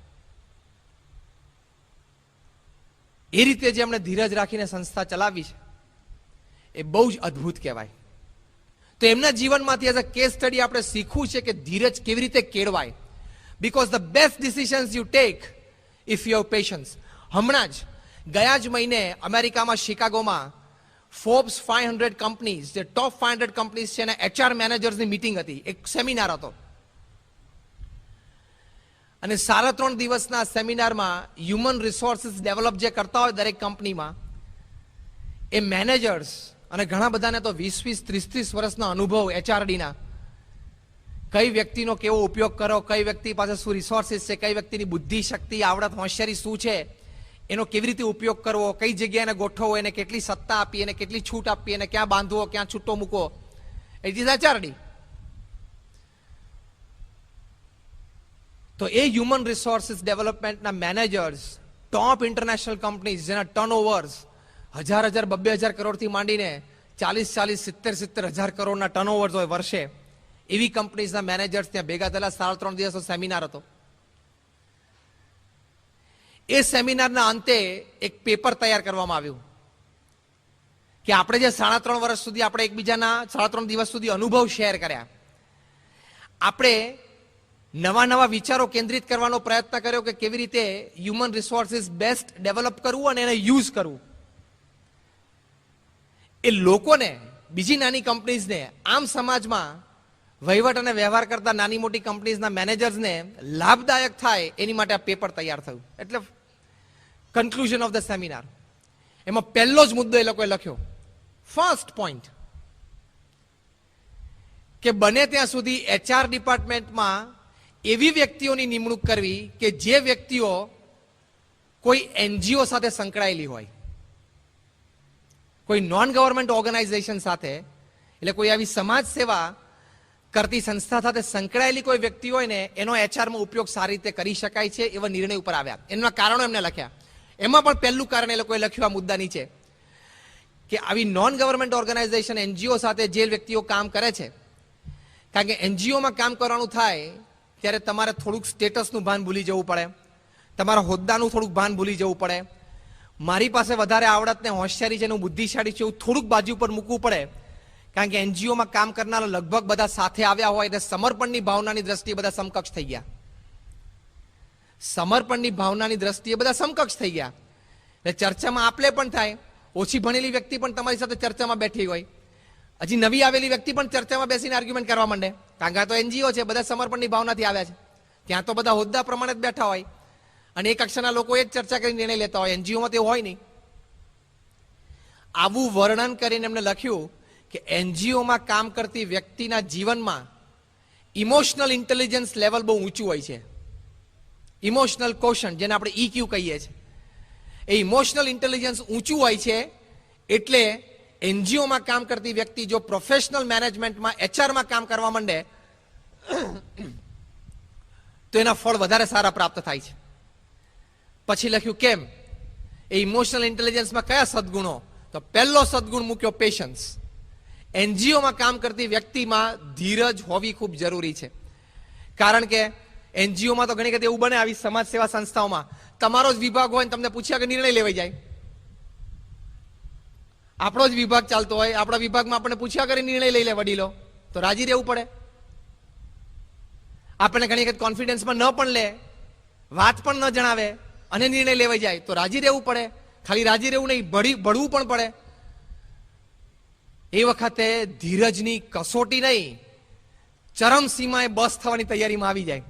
એ રીતે જે એમણે ધીરજ રાખીને સંસ્થા ચલાવી છે એ બહુ જ અદ્ભુત કહેવાય. તો એમના જીવનમાંથી એઝ અ કેસ સ્ટડી આપણે શીખવું છે કે ધીરજ કેવી રીતે કેળવાય. Because the best decisions you take if you have patience. હમણાં જ ગયા જ મહિને અમેરિકામાં શિકાગોમાં ફોર્બ્સ 500 કંપનીઝ, જે ટોપ 500 કંપનીઝ છે એના HR મેનેજર્સની મીટિંગ હતી, એક સેમિનાર હતો. અને 3.5 દિવસના સેમિનારમાં હ્યુમન રિસોર્સિસ ડેવલપ જે કરતા હોય દરેક કંપનીમાં, એ મેનેજર્સ, અને ઘણા બધાને તો 20-20, 30-30 વર્ષના અનુભવ HRDના, કઈ વ્યક્તિનો કેવો ઉપયોગ કરો, કઈ વ્યક્તિ પાસે શું રિસોર્સિસ છે, કઈ વ્યક્તિની બુદ્ધિ, શક્તિ, આવડત, હોશિયારી શું છે, એનો કેવી રીતે ઉપયોગ કરવો, કઈ જગ્યાએ એને ગોઠવવો, એને કેટલી સત્તા આપી, એને કેટલી છૂટ આપી, એને ક્યાં બાંધવો, ક્યાં છૂટો મૂકવો. It is HRD. તો એ હ્યુમન રિસોર્સિસ ડેવલપમેન્ટના મેનેજર્સ, ટોપ ઇન્ટરનેશનલ કંપનીઝ જેના ટર્નઓવર્સ 1000, 2,000 કરોડથી માંડીને 40, 70 હજાર કરોડના ટર્નઓવર્સ હોય વર્ષે, એવી કંપનીઝના મેનેજર્સ ત્યાં ભેગા થયેલા. 3.5 દિવસનો સેમિનાર હતો. એ સેમિનારના અંતે એક પેપર તૈયાર કરવામાં આવ્યું. કે આપણે જે 3.5 વર્ષ સુધી આપણે એકબીજાના 3.5 દિવસ સુધી અનુભવ શેર કર્યા, આપણે નવા નવા વિચારો કેન્દ્રિત કરવાનો પ્રયત્ન કર્યો કે કેવી રીતે હ્યુમન રિસોર્સિસ બેસ્ટ ડેવલપ કરવું અને એને યુઝ કરવું. એ લોકોને, બીજી નાની કંપનીઝને, આમ સમાજમાં વહીવટ અને વ્યવહાર કરતા નાની મોટી કંપનીઝના મેનેજર્સને લાભદાયક થાય એની માટે આ પેપર તૈયાર થયું. એટલે કન્ક્લુઝન ઓફ ધ સેમિનાર, એમાં પહેલો જ મુદ્દો એ લોકોએ લખ્યો, ફર્સ્ટ પોઈન્ટ, કે બને ત્યાં સુધી HR ડિપાર્ટમેન્ટમાં એવી વ્યક્તિઓની નિમણૂક કરવી કે જે વ્યક્તિઓ કોઈ NGO સાથે સંકળાયેલી હોય, કોઈ નોન ગવર્મેન્ટ ઓર્ગેનાઇઝેશન સાથે, એટલે કોઈ આવી સમાજ સેવા કરતી સંસ્થા સાથે સંકળાયેલી કોઈ વ્યક્તિ હોય ને એનો HRમાં ઉપયોગ સારી રીતે કરી શકાય છે એવા નિર્ણય ઉપર આવ્યા. એના કારણો એમને લખ્યા. એમાં પણ પહેલું કારણ એ લોકોએ લખ્યું આ મુદ્દા નીચે કે આવી નોન ગવર્મેન્ટ ઓર્ગેનાઇઝેશન NGO સાથે જે વ્યક્તિઓ કામ કરે છે, કારણ કે NGOમાં કામ કરવાનું થાય ત્યારે તમારે થોડુંક સ્ટેટસનું ભાન ભૂલી જવું પડે, તમારા હોદ્દાનું થોડુંક ભાન ભૂલી જવું પડે, મારી પાસે વધારે આવડત ને હોશિયારી છે, હું બુદ્ધિશાળી છું એવું થોડુંક બાજુ પર મૂકવું પડે. કારણ કે NGOમાં કામ કરનારા લગભગ બધા સાથે આવ્યા હોય એટલે સમર્પણની ભાવનાની દ્રષ્ટિએ બધા સમકક્ષ થઈ ગયા. સમર્પણની ભાવનાની દ્રષ્ટિએ બધા સમકક્ષ થઈ ગયા એટલે ચર્ચામાં આપલે પણ થાય. ઓછી ભણેલી વ્યક્તિ પણ તમારી સાથે ચર્ચામાં બેઠી હોય, હજી નવી આવેલી વ્યક્તિ પણ ચર્ચામાં બેસીને આર્ગ્યુમેન્ટ કરવા માંડે, કારણ કે આ તો NGO છે, બધા સમર્પણની ભાવનાથી આવ્યા છે, ત્યાં તો બધા હોદ્દા પ્રમાણે જ બેઠા હોય અને એક કક્ષાના લોકો એ જ ચર્ચા કરીને નિર્ણય લેતા હોય. NGOમાં તો હોય નહીં. આવું વર્ણન કરીને એમને લખ્યું કે NGOમાં કામ કરતી વ્યક્તિના જીવનમાં ઇમોશનલ ઇન્ટેલિજન્સ લેવલ બહુ ઊંચું હોય છે. ઇમોશનલ કોશન્ટ, જેને આપણે EQ કહીએ છીએ, એ ઇમોશનલ ઇન્ટેલિજન્સ ઊંચું હોય છે. એટલે NGOમાં કામ કરતી વ્યક્તિ જો પ્રોફેશનલ મેનેજમેન્ટમાં HRમાં કામ કરવા માંડે તો એના ફળ વધારે સારા પ્રાપ્ત થાય છે. પછી લખ્યું કેમ, એ ઇમોશનલ ઇન્ટેલિજન્સમાં કયા સદગુણો, તો પહેલો સદગુણ મૂક્યો પેશન્સ. NGOમાં કામ કરતી વ્યક્તિમાં ધીરજ હોવી ખૂબ જરૂરી છે. કારણ કે NGOમાં તો ઘણી વખત એવું બને, આવી સમાજ સેવા સંસ્થાઓમાં તમારો જ વિભાગ હોય ને તમને પૂછ્યા કે નિર્ણય લેવાઈ જાય. આપણો જ વિભાગ ચાલતો હોય, આપણા વિભાગમાં આપણને પૂછ્યા કરી નિર્ણય લઈ લે વડીલો, તો રાજી રહેવું પડે. આપણને ઘણી વખત કોન્ફિડન્સમાં ન પણ લે, વાત પણ ન જણાવે અને નિર્ણય લેવાઈ જાય તો રાજી રહેવું પડે. ખાલી રાજી રહેવું નહીં, ભળવું પણ પડે. એ વખતે ધીરજની કસોટી નહીં, ચરમ સીમાએ બસ થવાની તૈયારીમાં આવી જાય.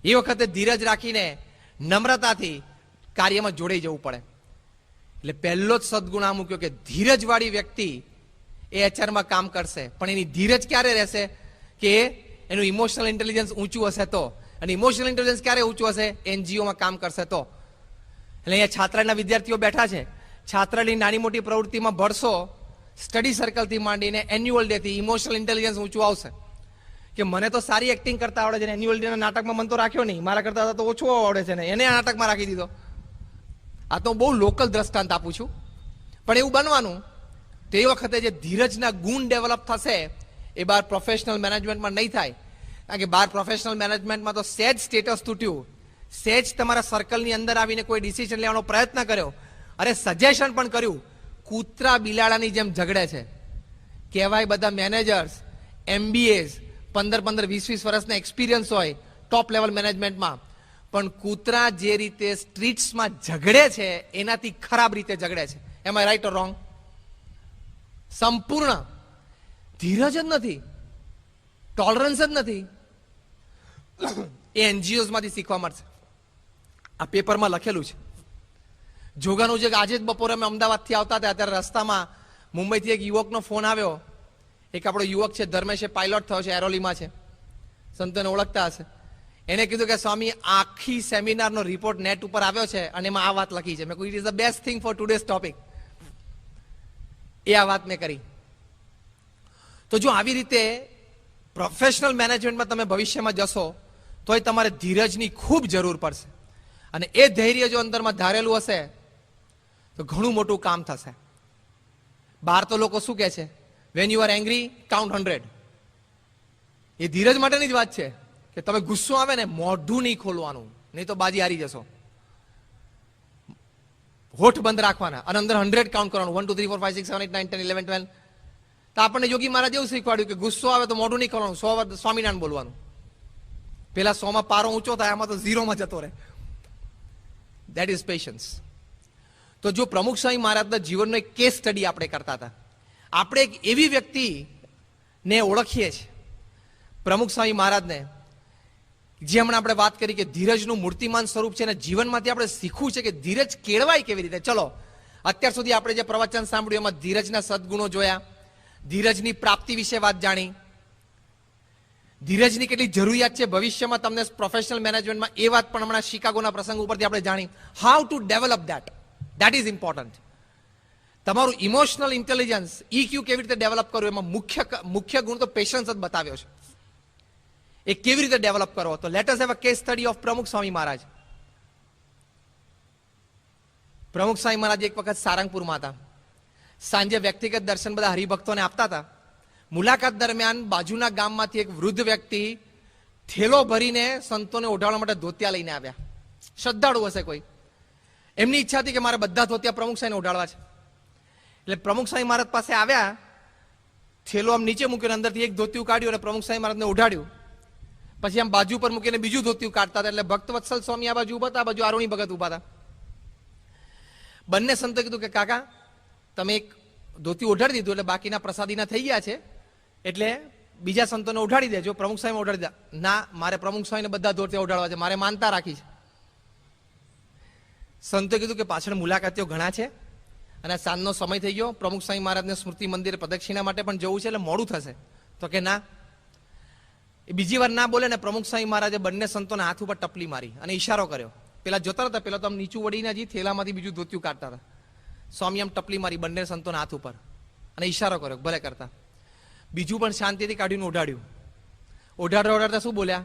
એ વખતે ધીરજ રાખીને નમ્રતાથી કાર્યમાં જોડાઈ જવું પડે. એટલે પહેલો જ સદગુણ આ મૂક્યો કે ધીરજવાળી વ્યક્તિ એ HRમાં કામ કરશે, પણ એની ધીરજ ક્યારે રહેશે કે એનું ઇમોશનલ ઇન્ટેલિજન્સ ઊંચું હશે તો. અને ઇમોશનલ ઇન્ટેલિજન્સ ક્યારે ઊંચું હશે, NGOમાં કામ કરશે તો. એટલે અહીંયા છાત્રાના વિદ્યાર્થીઓ બેઠા છે, છાત્રાની નાની મોટી પ્રવૃત્તિમાં ભળશો, સ્ટડી સર્કલથી માંડીને એન્યુઅલ ડેથી ઇમોશનલ ઇન્ટેલિજન્સ ઊંચું આવશે. કે મને તો સારી એક્ટિંગ કરતા આવડે છે ને એન્યુઅલ ડેના નાટકમાં મને તો રાખ્યો નહીં, મારા કરતા તો ઓછું આવડે છે ને એને આ નાટકમાં રાખી દીધો. આ તો બહુ લોકલ દ્રષ્ટાંત આપું છું, પણ એવું બનવાનું. તે વખતે જે ધીરજના ગુણ ડેવલપ થશે એ બહાર પ્રોફેશનલ મેનેજમેન્ટમાં નહીં થાય. કારણ કે બહાર પ્રોફેશનલ મેનેજમેન્ટમાં તો સહેજ સ્ટેટસ તૂટ્યું, સહેજ તમારા સર્કલની અંદર આવીને કોઈ ડિસિઝન લેવાનો પ્રયત્ન કર્યો, અરે સજેશન પણ કર્યું, કૂતરા બિલાડાની જેમ ઝઘડે છે. કહેવાય બધા મેનેજર્સ MBAs 15-20 વર્ષના એક્સપિરિયન્સ હોય ટોપ લેવલ મેનેજમેન્ટમાં, પણ કૂતરા જે રીતે સ્ટ્રીટ્સમાં ઝઘડે છે એનાથી ખરાબ રીતે ઝઘડે છે. એમ આઈ રાઈટ ઓર રોંગ? સંપૂર્ણ ધીરજ જ નથી, ટોલરન્સ જ નથી. એ NGOsમાંથી શીખવા મળશે. આ પેપરમાં લખેલું છે. જોગાનું છે કે આજે જ બપોરે અમે અમદાવાદથી આવતા હતા, ત્યારે રસ્તામાં મુંબઈથી એક યુવકનો ફોન આવ્યો. એક આપણો યુવક છે ધર્મેશ, પાયલોટ થયો છે, એરોલીમાં છે, સંતોને ઓળખતા હશે. એને કીધું કે સ્વામી આખી સેમિનારનો રિપોર્ટ નેટ ઉપર આવ્યો છે અને એમાં આ વાત લખી છે. મેં કહ્યું it is the best thing for today's topic. એ આ વાત મેં કરી. તો જો આવી રીતે પ્રોફેશનલ મેનેજમેન્ટમાં તમે ભવિષ્યમાં જશો તોય તમારે ધીરજની ખૂબ જરૂર પડશે. અને એ ધૈર્ય જો અંદરમાં ધારેલું હશે તો ઘણું મોટું કામ થશે. બહાર તો લોકો શું કહે છે, van you R angry count 100. એ ધીરજ માટેની જ વાત છે કે તમે ગુસ્સો આવે ને મોઢું નહીં ખોલવાનું, નહીં તો બાજી હારી જશો. હોઠ બંધ રાખવાના અને અંદર 100 કાઉન્ટ કરવાનું, 1 2 3 4 5 6 7 8 9 10 11 12. તો આપણને યોગી મહારાજ એવું શીખવાડ્યું કે ગુસ્સો આવે તો મોઢું નહીં કરવાનું, 100 વાર સ્વામિનારાયણ બોલવાનું. પેલા 100 માં પારો ઊંચો થાય, આમાં તો 0 માં જતો રહે. That is patience. તો જો પ્રમુખ સ્વામી મહારાજના જીવનનો એક કેસ સ્ટડી આપણે કરતા હતા, આપણે એક એવી વ્યક્તિને ઓળખીએ છીએ પ્રમુખ સ્વામી મહારાજને, જે હમણાં આપણે વાત કરી કે ધીરજનું મૂર્તિમાન સ્વરૂપ છે અને જીવનમાંથી આપણે શીખવું છે કે ધીરજ કેળવાય કેવી રીતે. ચલો, અત્યાર સુધી આપણે જે પ્રવચન સાંભળ્યું એમાં ધીરજના સદગુણો જોયા, ધીરજની પ્રાપ્તિ વિશે વાત જાણી, ધીરજની કેટલી જરૂરિયાત છે ભવિષ્યમાં તમને પ્રોફેશનલ મેનેજમેન્ટમાં, એ વાત પણ હમણાં શિકાગોના પ્રસંગ ઉપરથી આપણે જાણી. How to develop that is important. તમારું ઇમોશનલ ઇન્ટેલિજન્સ EQ કેવી રીતે ડેવલપ કરવું, એમાં મુખ્ય ગુણ તો પેશન્સ જ બતાવ્યો છે. એ કેવી રીતે ડેવલપ કરવો. તો let us have a case study of પ્રમુખ સ્વામી મહારાજ. પ્રમુખ સ્વામી મહારાજ એક વખત સારંગપુરમાં હતા. સાંજે વ્યક્તિગત દર્શન બધા હરિભક્તોને આપતા હતા. મુલાકાત દરમિયાન બાજુના ગામમાંથી એક વૃદ્ધ વ્યક્તિ થેલો ભરીને સંતોને ઓઢાડવા માટે ધોતિયા લઈને આવ્યા. શ્રદ્ધાળુ હશે કોઈ. એમની ઈચ્છા હતી કે મારે બધા ધોતિયા પ્રમુખ સ્વામીને ઓઢાડવા છે. એટલે પ્રમુખ સ્વામી મહારાજ પાસે આવ્યા, થેલો આમ નીચે મૂક્યો, અંદરથી એક ધોતિયું કાઢ્યું અને પ્રમુખ સ્વામી મહારાજને ઓઢાડ્યું. પછી આમ બાજુ પર મૂકીને બીજું ધોતિયું કાઢતા હતા. એટલે ભક્તવત્સલ સ્વામી આ બાજુ ઉભા હતા, આ બાજુ આરુણી ભગત ઉભા હતા. બંને સંતો કીધું કે કાકા તમે એક ધોતિયું ઓઢાડી દીધું એટલે બાકીના પ્રસાદીના થઈ ગયા છે, એટલે બીજા સંતોને ઓઢાડી દેજો. પ્રમુખ સ્વામી ઓઢાડી દે. ના, મારે પ્રમુખ સ્વામીને બધા ધોતિયા ઓઢાડવા છે, મારે માનતા રાખી છે. સંતોએ કીધું કે પાછળ મુલાકાતીઓ ઘણા છે અને સાંજનો સમય થઈ ગયો, પ્રમુખ સ્વામી મહારાજને સ્મૃતિ મંદિર પ્રદક્ષિણા માટે પણ જવું છે, એટલે મોડું થશે. તો કે ના. એ બીજી વાર ના બોલે ને પ્રમુખ સ્વામી મહારાજે બંને સંતોના હાથ ઉપર ટપલી મારી અને ઈશારો કર્યો. પેલા જોતા હતા, પેલા તો આમ નીચું વળીને હજી થેલામાંથી બીજું ધોતિયું કાઢતા હતા. સ્વામી આમ ટપલી મારી બંને સંતોના હાથ ઉપર અને ઈશારો કર્યો ભલે કરતા. બીજું પણ શાંતિથી કાઢીને ઓઢાડ્યું. ઓઢાડતા શું બોલ્યા?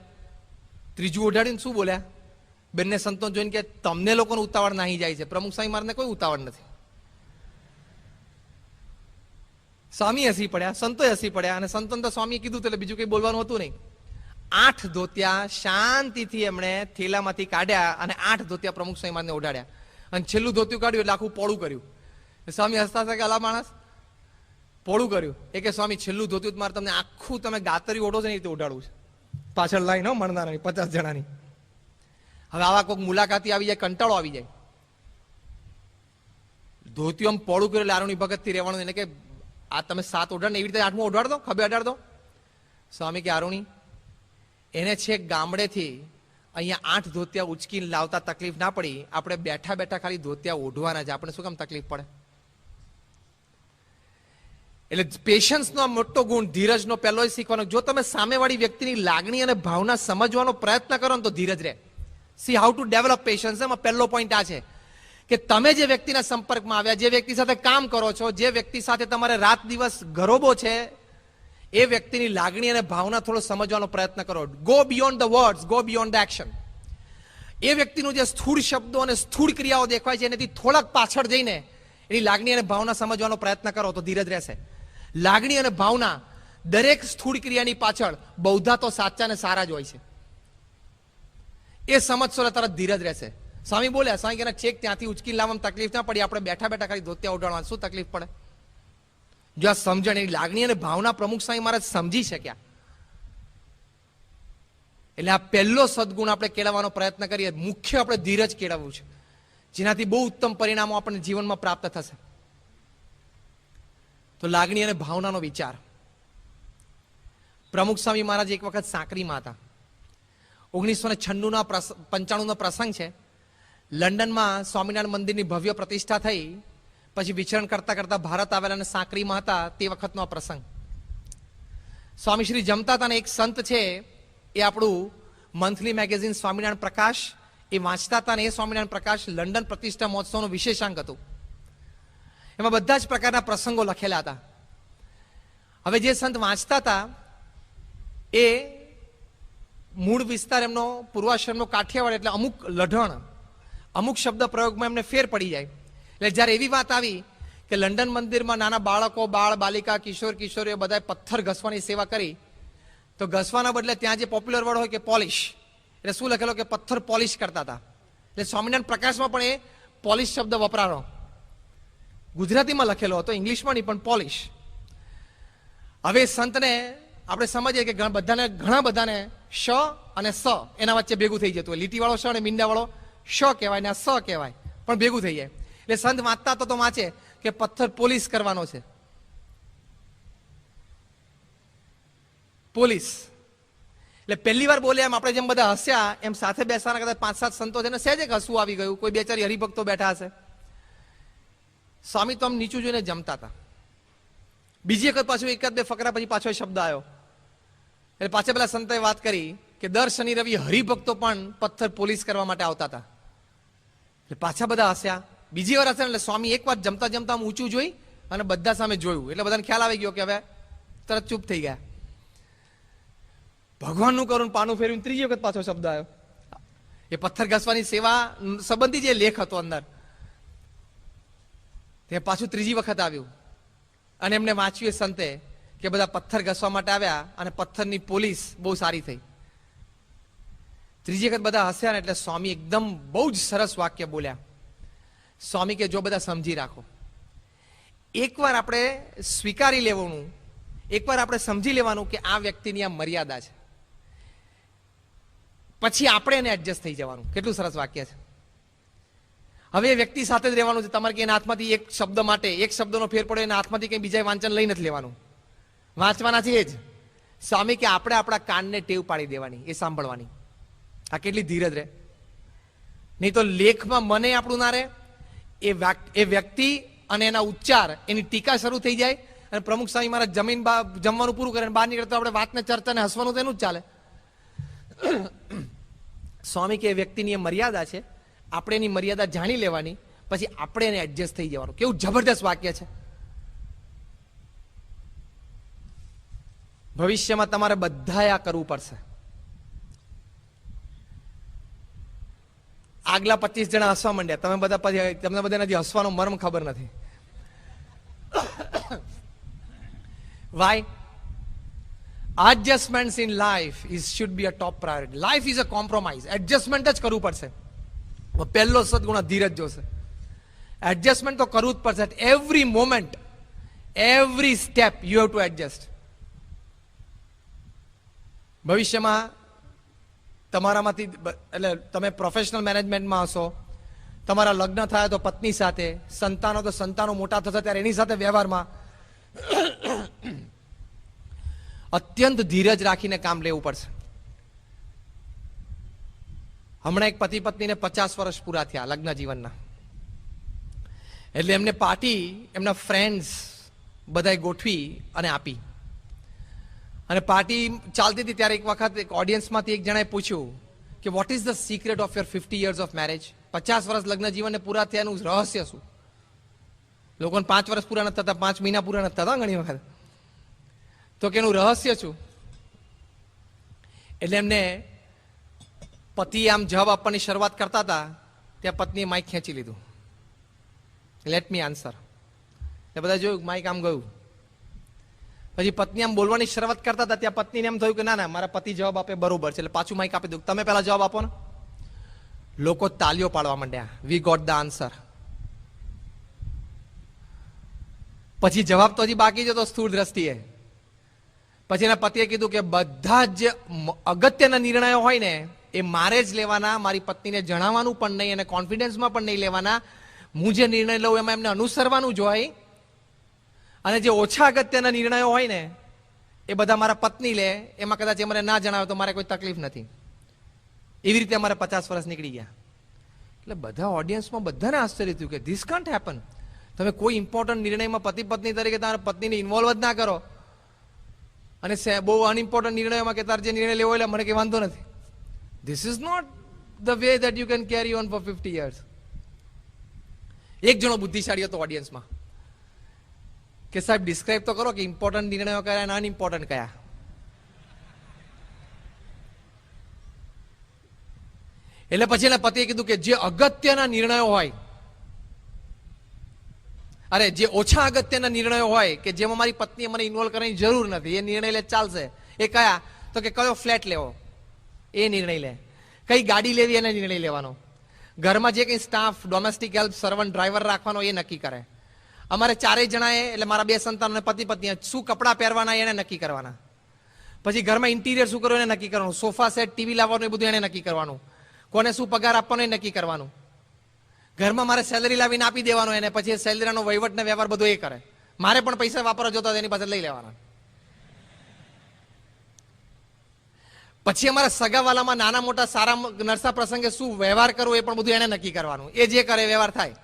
ત્રીજું ઓઢાડીને શું બોલ્યા? બંને સંતો જોઈને કે તમને લોકોને ઉતાવળ નાહી જાય છે, પ્રમુખ સ્વામી મહારાજને કોઈ ઉતાવળ નથી. સ્વામી હસી પડ્યા, સંતોએ હસી પડ્યા અને સંતોને તો સ્વામીએ કીધું એટલે બીજું કઈ બોલવાનું હતું નહીં. 8 ધોતિયા શાંતિથી એમણે થેલામાંથી કાઢ્યા અને 8 ધોતિયા પ્રમુખ સ્વામી મહારાજને ઓઢાડ્યા. અને છેલ્લું ધોતિયું કાઢ્યું એટલે આખું પોળું કર્યું. સ્વામી હસતા હતા કે અલા માણસ પોળું કર્યું. એ કે સ્વામી છેલ્લું ધોતિયું મારે તમને આખું તમે ગાતરી ઓઢો છો ને એ રીતે ઓઢાડવું છે. પાછળ લાઈન મળનારની 50 જણાની. હવે આવા કોઈક મુલાકાતી આવી જાય, કંટાળો આવી જાય. ધોતિયું આમ પોળું કર્યું એટલે આરુણી ભગત થી રહેવાનું. એટલે કે આ તમે 7 ઓઢાડ ને એવી રીતે 8મું ઓઢાડ દો, ખભે અડાડ દો. સ્વામી કે આરુણી એને છેક ગામડેથી અહીંયા 8 ધોતિયા ઉચકીને લાવતા તકલીફ ના પડી, આપણે બેઠા બેઠા ખાલી ધોતિયા ઓઢવાના છે, આપણે શું કામ તકલીફ પડે. એટલે પેશન્સનો આ મોટો ગુણ, ધીરજનો પહેલો જ શીખવાનો. જો તમે સામેવાળી વ્યક્તિની લાગણી અને ભાવના સમજવાનો પ્રયત્ન કરો ને તો ધીરજ રહે. C how to develop patience. એમાં પહેલો પોઈન્ટ આ છે કે તમે જે વ્યક્તિના સંપર્કમાં આવ્યા, જે વ્યક્તિ સાથે કામ કરો છો, જે વ્યક્તિ સાથે તમારે રાત દિવસ ગરોબો છે, એ વ્યક્તિની લાગણી અને ભાવના થોડો સમજવાનો પ્રયત્ન કરો. Go beyond the words, go beyond the action. એ વ્યક્તિનું જે સ્થૂળ શબ્દો અને સ્થૂળ ક્રિયાઓ દેખાય છે એનાથી થોડાક પાછળ જઈને એની લાગણી અને ભાવના સમજવાનો પ્રયત્ન કરો તો ધીરજ રહેશે. લાગણી અને ભાવના દરેક સ્થૂળ ક્રિયાની પાછળ બૌદ્ધા તો સાચા ને સારા જ હોય છે. એ સમજશો એટલે તરત ધીરજ રહેશે. સ્વામી બોલ્યા, સ્વામી કે ચેક ત્યાંથી ઉચકીને લાવવામાં તકલીફ ના પડી, આપણે બેઠા બેઠા ખાલી ધોતિયા ઉડાડવા શું તકલીફ પડે. જો આ સમજણ, એની લાગણી અને ભાવના પ્રમુખ સ્વામી મહારાજ સમજી શક્યા. એટલે આ પહેલો સદગુણ આપણે કેળવવાનો પ્રયત્ન કરીએ. મુખ્ય આપણે ધીરજ કેળવવું છે, જેનાથી બહુ ઉત્તમ પરિણામો આપણને જીવનમાં પ્રાપ્ત થશે. તો લાગણી અને ભાવનાનો વિચાર. પ્રમુખ સ્વામી મહારાજ એક વખત સાંકરીમાં હતા. 1995નો પ્રસંગ છે. લંડનમાં સ્વામિનારાયણ મંદિરની ભવ્ય પ્રતિષ્ઠા થઈ, પછી વિચરણ કરતા કરતા ભારત આવેલા અને સાંકરીમાં હતા તે વખતનો આ પ્રસંગ. સ્વામીશ્રી જમતા હતા ને એક સંત છે, એ આપણું મંથલી મેગેઝિન સ્વામિનારાયણ પ્રકાશ એ વાંચતા હતા ને એ સ્વામિનારાયણ પ્રકાશ લંડન પ્રતિષ્ઠા મહોત્સવનો વિશેષાંક હતું. એમાં બધા જ પ્રકારના પ્રસંગો લખેલા હતા. હવે જે સંત વાંચતા હતા એ મૂળ વિસ્તાર એમનો પૂર્વાશ્રમનો કાઠિયાવાડ, એટલે અમુક લઢણ, અમુક શબ્દ પ્રયોગમાં એમને ફેર પડી જાય. એટલે જ્યારે એવી વાત આવી કે લંડન મંદિરમાં નાના બાળકો, બાળ બાલિકા, કિશોર કિશોરીઓ બધાએ પથ્થર ઘસવાની સેવા કરી, તો ઘસવાના બદલે ત્યાં જે પોપ્યુલર વર્ડ હોય કે પોલિશ, એટલે શું લખેલો કે પથ્થર પોલિશ કરતા હતા. એટલે સ્વામિનારાયણ પ્રકાશમાં પણ એ પોલિશ શબ્દ વપરાનો, ગુજરાતીમાં લખેલો હતો, ઇંગ્લિશમાં નહીં પણ પોલિશ. હવે સંતને આપણે સમજીએ કે ઘણા બધાને શ અને સ એના વચ્ચે ભેગું થઈ જતું હોય. લીટીવાળો શ અને મીંડાવાળો શ કહેવાય ને આ સ કહેવાય, પણ ભેગું થઈ જાય. એટલે સંત વાંચતા તો વાંચે કે પથ્થર પોલીસ કરવાનો છે, પોલીસ. એટલે પહેલી વાર બોલે એમ આપણે જેમ બધા હસ્યા એમ સાથે બેસવાના કદાચ 5-7 સંતો છે ને સહેજ એક હસવું આવી ગયું. કોઈ બેચારી હરિભક્તો બેઠા હશે. સ્વામી તો આમ નીચું જોઈને જમતા હતા. બીજી વખત પાછું 1-2 ફકરા પછી પાછો શબ્દ આવ્યો. એટલે પાછા પેલા સંતોએ વાત કરી કે દર શનિ રવિ હરિભક્તો પણ પથ્થર પોલીસ કરવા માટે આવતા હતા. એટલે પાછા બધા હસ્યા. બીજી વાર હશે એટલે સ્વામી એક વાર જમતા જમતા આમ ઊંચું જોઈ અને બધા સામે જોયું. એટલે બધાને ખ્યાલ આવી ગયો કે હવે તરત ચૂપ થઈ ગયા. ભગવાનનું કરું પાનું ફેરવીને ત્રીજી વખત પાછો શબ્દ આવ્યો. એ પથ્થર ઘસવાની સેવા સંબંધી જે લેખ હતો અંદર તે પાછું ત્રીજી વખત આવ્યું. અને એમને વાંચ્યું એ સંતે કે બધા પથ્થર ઘસવા માટે આવ્યા અને પથ્થરની પોલીસ બહુ સારી થઈ. ત્રીજી વખત બધા હસ્યા ને એટલે સ્વામી એકદમ બહુ જ સરસ વાક્ય બોલ્યા. સ્વામી કે જો બધા સમજી રાખો, એકવાર આપણે સ્વીકારી લેવાનું, એકવાર આપણે સમજી લેવાનું કે આ વ્યક્તિની આ મર્યાદા છે, પછી આપણે એને એડજસ્ટ થઈ જવાનું. કેટલું સરસ વાક્ય છે. હવે એ વ્યક્તિ સાથે જ રહેવાનું છે. તમારે કે એના હાથમાંથી એક શબ્દ માટે એક શબ્દનો ફેર પડે એના હાથમાંથી કંઈ બીજા વાંચન લઈ નથી લેવાનું, વાંચવાના છે એ જ. સ્વામી કે આપણે આપણા કાનને ટેવ પાડી દેવાની, એ સાંભળવાની. આ કેટલી ધીરજ રહે. નહીં તો લેખમાં મને આપણું ના રહે, એ વ્યક્તિ અને એના ઉચ્ચાર એની ટીકા શરૂ થઈ જાય અને પ્રમુખ સ્વામી મારા જમવાનું પૂરું કરે બહાર નીકળે તો આપણે વાતને ચર્ચાને હસવાનું તો એનું જ ચાલે. સ્વામી કે એ વ્યક્તિની એ મર્યાદા છે, આપણે એની મર્યાદા જાણી લેવાની, પછી આપણે એને એડજસ્ટ થઈ જવાનું. કેવું જબરદસ્ત વાક્ય છે. ભવિષ્યમાં તમારે બધાએ આ કરવું પડશે. આગલા 25 જણા હસવા માંડ્યા, તમે બધા પછી તમને બધાને હસવાનો મર્મ ખબર નથી. Why? Adjustments in life should be a top priority. Life is a compromise. Adjustment જ કરવું પડશે. પહેલો સદગુણ ધીરજ જોશે. એડજસ્ટમેન્ટ તો કરવું જ પડશે. At every moment, every step you have to adjust. ભવિષ્યમાં તમારામાંથી એટલે તમે પ્રોફેશનલ મેનેજમેન્ટમાં હશો, તમારા લગ્ન થયા તો પત્ની સાથે, સંતાનો તો સંતાનો મોટા થશે ત્યારે એની સાથે વ્યવહારમાં અત્યંત ધીરજ રાખીને કામ લેવું પડશે. હમણાં એક પતિ પત્નીને 50 વર્ષ પૂરા થયા લગ્ન જીવનના. એટલે એમને પાર્ટી એમના ફ્રેન્ડ્સ બધાએ ગોઠવી અને આપી. અને પાર્ટી ચાલતી હતી ત્યારે એક વખત એક ઓડિયન્સમાંથી એક જણાએ પૂછ્યું કે what is the secret of your 50 years of marriage? 50 વર્ષ લગ્ન જીવનને પૂરા થયાનું રહસ્ય શું? લોકોને 5 વર્ષ પૂરા નથી થતા, 5 મહિના પૂરા નથી થતા ઘણી વખત. તો કે એનું રહસ્ય શું? એટલે એમને પતિએ આમ જવાબ આપવાની શરૂઆત કરતા હતા ત્યાં પત્નીએ માઇક ખેંચી લીધું. Let me answer. એટલે બધા જોયું માઇક આમ ગયું. પછી પત્ની આમ બોલવાની શરૂઆત કરતા હતા ત્યાં પત્નીને એમ થયું કે ના ના મારા પતિ જવાબ આપે બરોબર છે, એટલે પાછું માઇક આપી દઉં, તમે પહેલા જવાબ આપો ને. લોકો તાલીઓ પાડવા માંડ્યા. We got the answer. પછી જવાબ તો હજી બાકી જ હતો સ્થૂળ દ્રષ્ટિએ. પછી એના પતિએ કીધું કે બધા જ અગત્યના નિર્ણયો હોય ને એ મારે જ લેવાના, મારી પત્નીને જણાવવાનું પણ નહીં અને કોન્ફિડન્સમાં પણ નહીં લેવાના. હું જે નિર્ણય લઉં એમાં એમને અનુસરવાનું જ હોય, અને જે ઓછા અગત્યના નિર્ણયો હોય ને એ બધા મારા પત્ની લે, એમાં કદાચ એ મને ના જણાવે તો મારે કોઈ તકલીફ નથી. એવી રીતે અમારે 50 વર્ષ નીકળી ગયા. એટલે બધા ઓડિયન્સમાં બધાને આશ્ચર્ય થયું કે ધીસ કાન્ટ હેપન. તમે કોઈ ઇમ્પોર્ટન્ટ નિર્ણયમાં પતિ પત્ની તરીકે તમારા પત્નીને ઇન્વોલ્વ જ ના કરો અને બહુ અનઇમ્પોર્ટન્ટ નિર્ણયોમાં કે તારે જે નિર્ણય લેવો એટલે મને કંઈ વાંધો નથી. This is not the way that you can carry on for 50 years. એક જણો બુદ્ધિશાળી હતો ઓડિયન્સમાં કે સાહેબ ડિસ્ક્રાઇબ તો કરો કે ઇમ્પોર્ટન્ટ નિર્ણયો કયા અને અનઇમ્પોર્ટન્ટ કયા. એટલે પછી એના પતિએ કીધું કે જે અગત્યના નિર્ણયો હોય, અરે જે ઓછા અગત્યના નિર્ણયો હોય કે જેમાં મારી પત્નીએ મને ઇન્વોલ્વ કરવાની જરૂર નથી, એ નિર્ણય લે ચાલશે. એ કયા? તો કે કયો ફ્લેટ લેવો એ નિર્ણય લે, કઈ ગાડી લેવી એને નિર્ણય લેવાનો, ઘરમાં જે કંઈ staff, domestic help, servant, driver રાખવાનો એ નક્કી કરે. અમારે 4 જણાએ, એટલે મારા 2 સંતાનો પતિ પત્ની, શું કપડાં પહેરવાના એને નક્કી કરવાના. પછી ઘરમાં ઇન્ટિરિયર શું કરવું એને નક્કી કરવાનું. સોફા સેટ, ટીવી લાવવાનું એ બધું એને નક્કી કરવાનું. કોને શું પગાર આપવાનો એ નક્કી કરવાનું. ઘરમાં મારે સેલરી લાવીને આપી દેવાનો એને, પછી સેલરીનો વહીવટ ને વ્યવહાર બધો એ કરે. મારે પણ પૈસા વાપરવા જોતા એની પાસે લઈ લેવાના. પછી અમારા સગાવાલામાં નાના મોટા સારા નરસા પ્રસંગે શું વ્યવહાર કરવો એ પણ બધું એને નક્કી કરવાનું. એ જે કરે વ્યવહાર થાય.